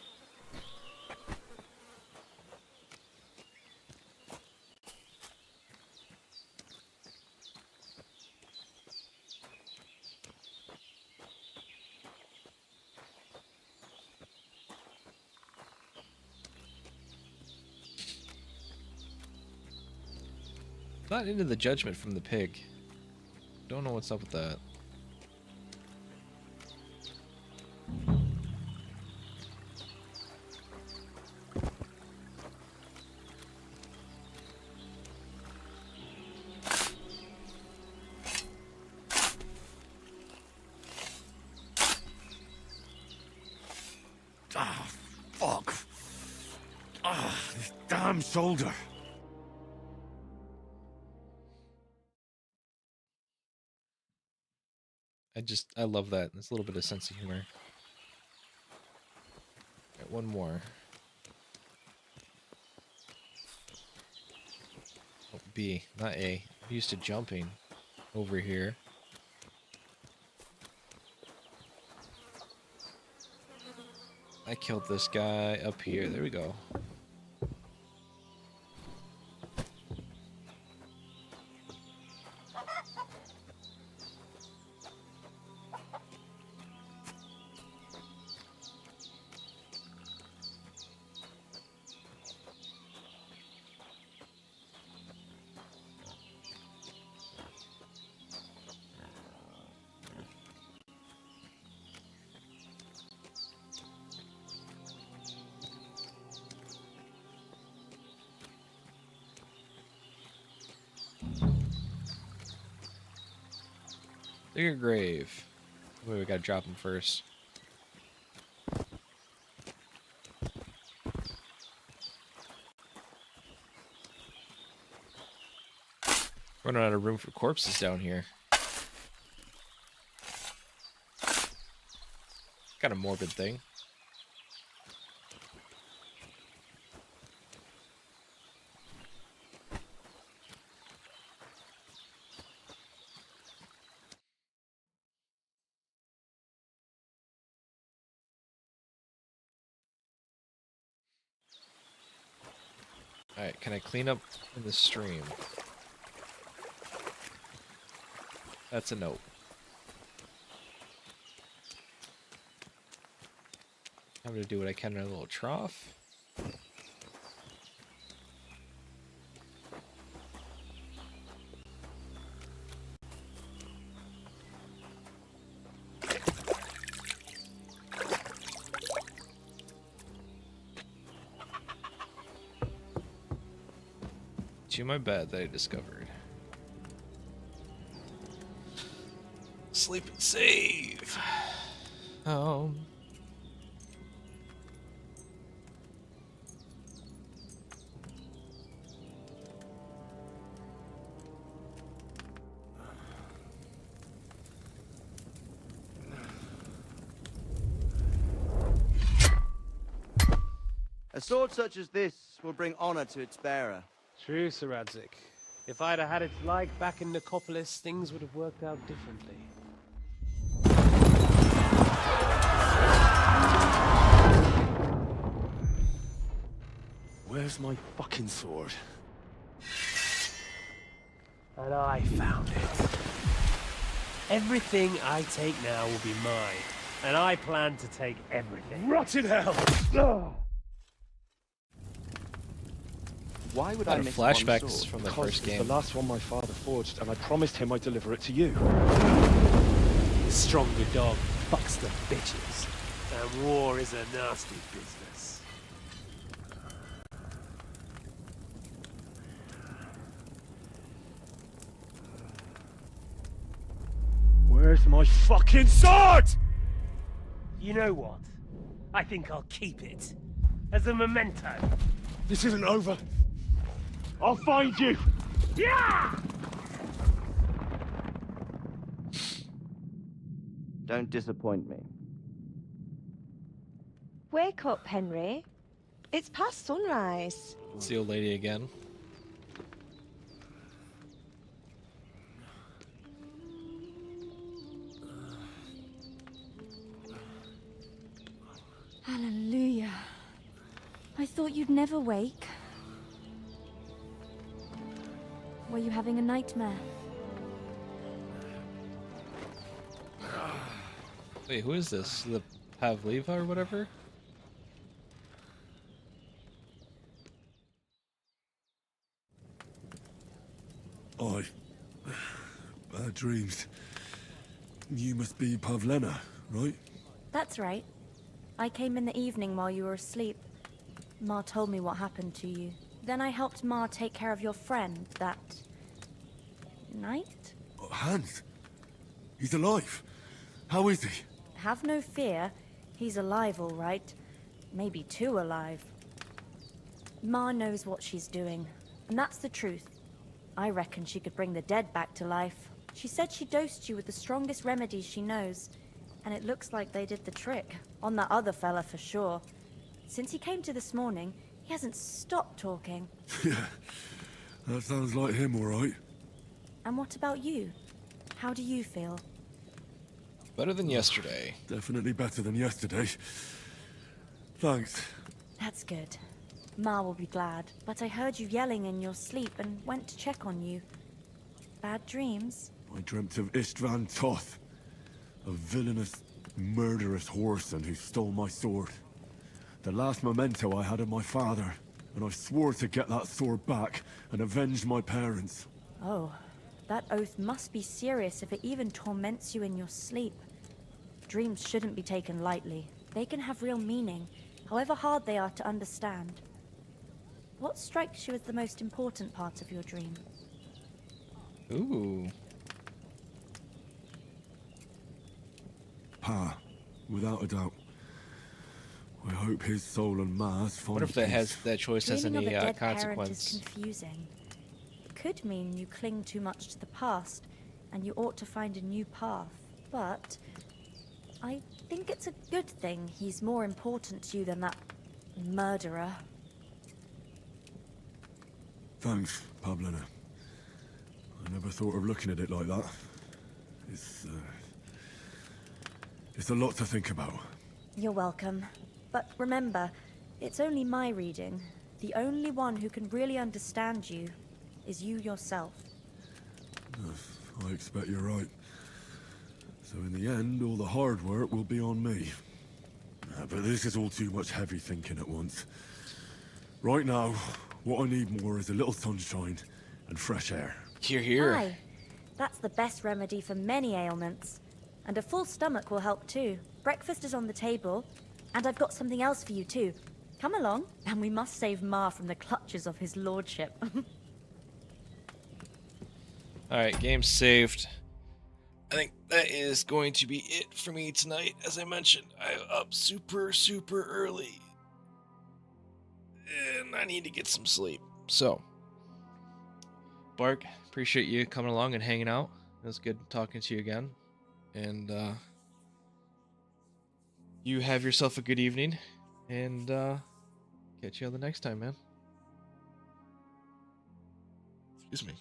Not into the judgment from the pig. Don't know what's up with that. Ah, fuck. Ah, this damn shoulder. I love that. There's a little bit of sense of humor. Alright, one more. Oh, B, not A. I'm used to jumping over here. I killed this guy up here. There we go. Dig a grave. Wait, we gotta drop him first. Running out of room for corpses down here. Got a morbid thing. Alright, can I clean up in the stream? That's a note. I'm gonna do what I can in a little trough. To my bed that I discovered. Sleep and save. A sword such as this will bring honor to its bearer. True, Sir Radzik. If I'd have had its like back in Nicopolis, things would have worked out differently. Where's my fucking sword? And I found it. Everything I take now will be mine, and I plan to take everything. Rotted hell! Ugh. Why would A lot I of miss flashbacks one sword? from the Because first it's game. the last one my father forged, and I promised him I'd deliver it to you. The stronger dog fucks the bitches, and war is a nasty business. Where's my fucking sword? You know what? I think I'll keep it. As a memento. This isn't over. I'll find you. Yeah! Don't disappoint me. Wake up, Henry. It's past sunrise. It's the old lady again. Hallelujah. I thought you'd never wake. Were you having a nightmare? Wait, who is this? The Pavleva or whatever? Bad dreams. You must be Pavlena, right? That's right. I came in the evening while you were asleep. Ma told me what happened to you. Then I helped Ma take care of your friend that night? Hans? He's alive. How is he? Have no fear. He's alive, all right. Maybe too alive. Ma knows what she's doing, and that's the truth. I reckon she could bring the dead back to life. She said she dosed you with the strongest remedies she knows, and it looks like they did the trick. On that other fella for sure. Since he came to this morning, he hasn't stopped talking. Yeah, that sounds like him, all right. And what about you? How do you feel? Better than yesterday. Definitely better than yesterday. Thanks. That's good. Ma will be glad, but I heard you yelling in your sleep and went to check on you. Bad dreams? I dreamt of Istvan Toth, a villainous, murderous whoreson who stole my sword. The last memento I had of my father, and I swore to get that sword back and avenge my parents. Oh, that oath must be serious if it even torments you in your sleep. Dreams shouldn't be taken lightly. They can have real meaning, however hard they are to understand. What strikes you as the most important part of your dream? Ooh. Pa, without a doubt. I hope his soul and Ma's find What if that choice has Dreaming any of a dead consequence? parent is confusing. It could mean you cling too much to the past, and you ought to find a new path. But I think it's a good thing he's more important to you than that murderer. Thanks, Pavlena. I never thought of looking at it like that. It's a lot to think about. You're welcome. But remember, it's only my reading. The only one who can really understand you is you yourself. I expect you're right. So in the end, all the hard work will be on me. But this is all too much heavy thinking at once. Right now, what I need more is a little sunshine and fresh air. Hear, hear. Aye, that's the best remedy for many ailments. And a full stomach will help too. Breakfast is on the table, and I've got something else for you too. Come along, and we must save Ma from the clutches of his lordship. Alright, game saved. I think that is going to be it for me tonight. As I mentioned, I'm up super early. And I need to get some sleep. So, Bark, appreciate you coming along and hanging out. It was good talking to you again. And you have yourself a good evening. And catch you on the next time, man. Excuse me.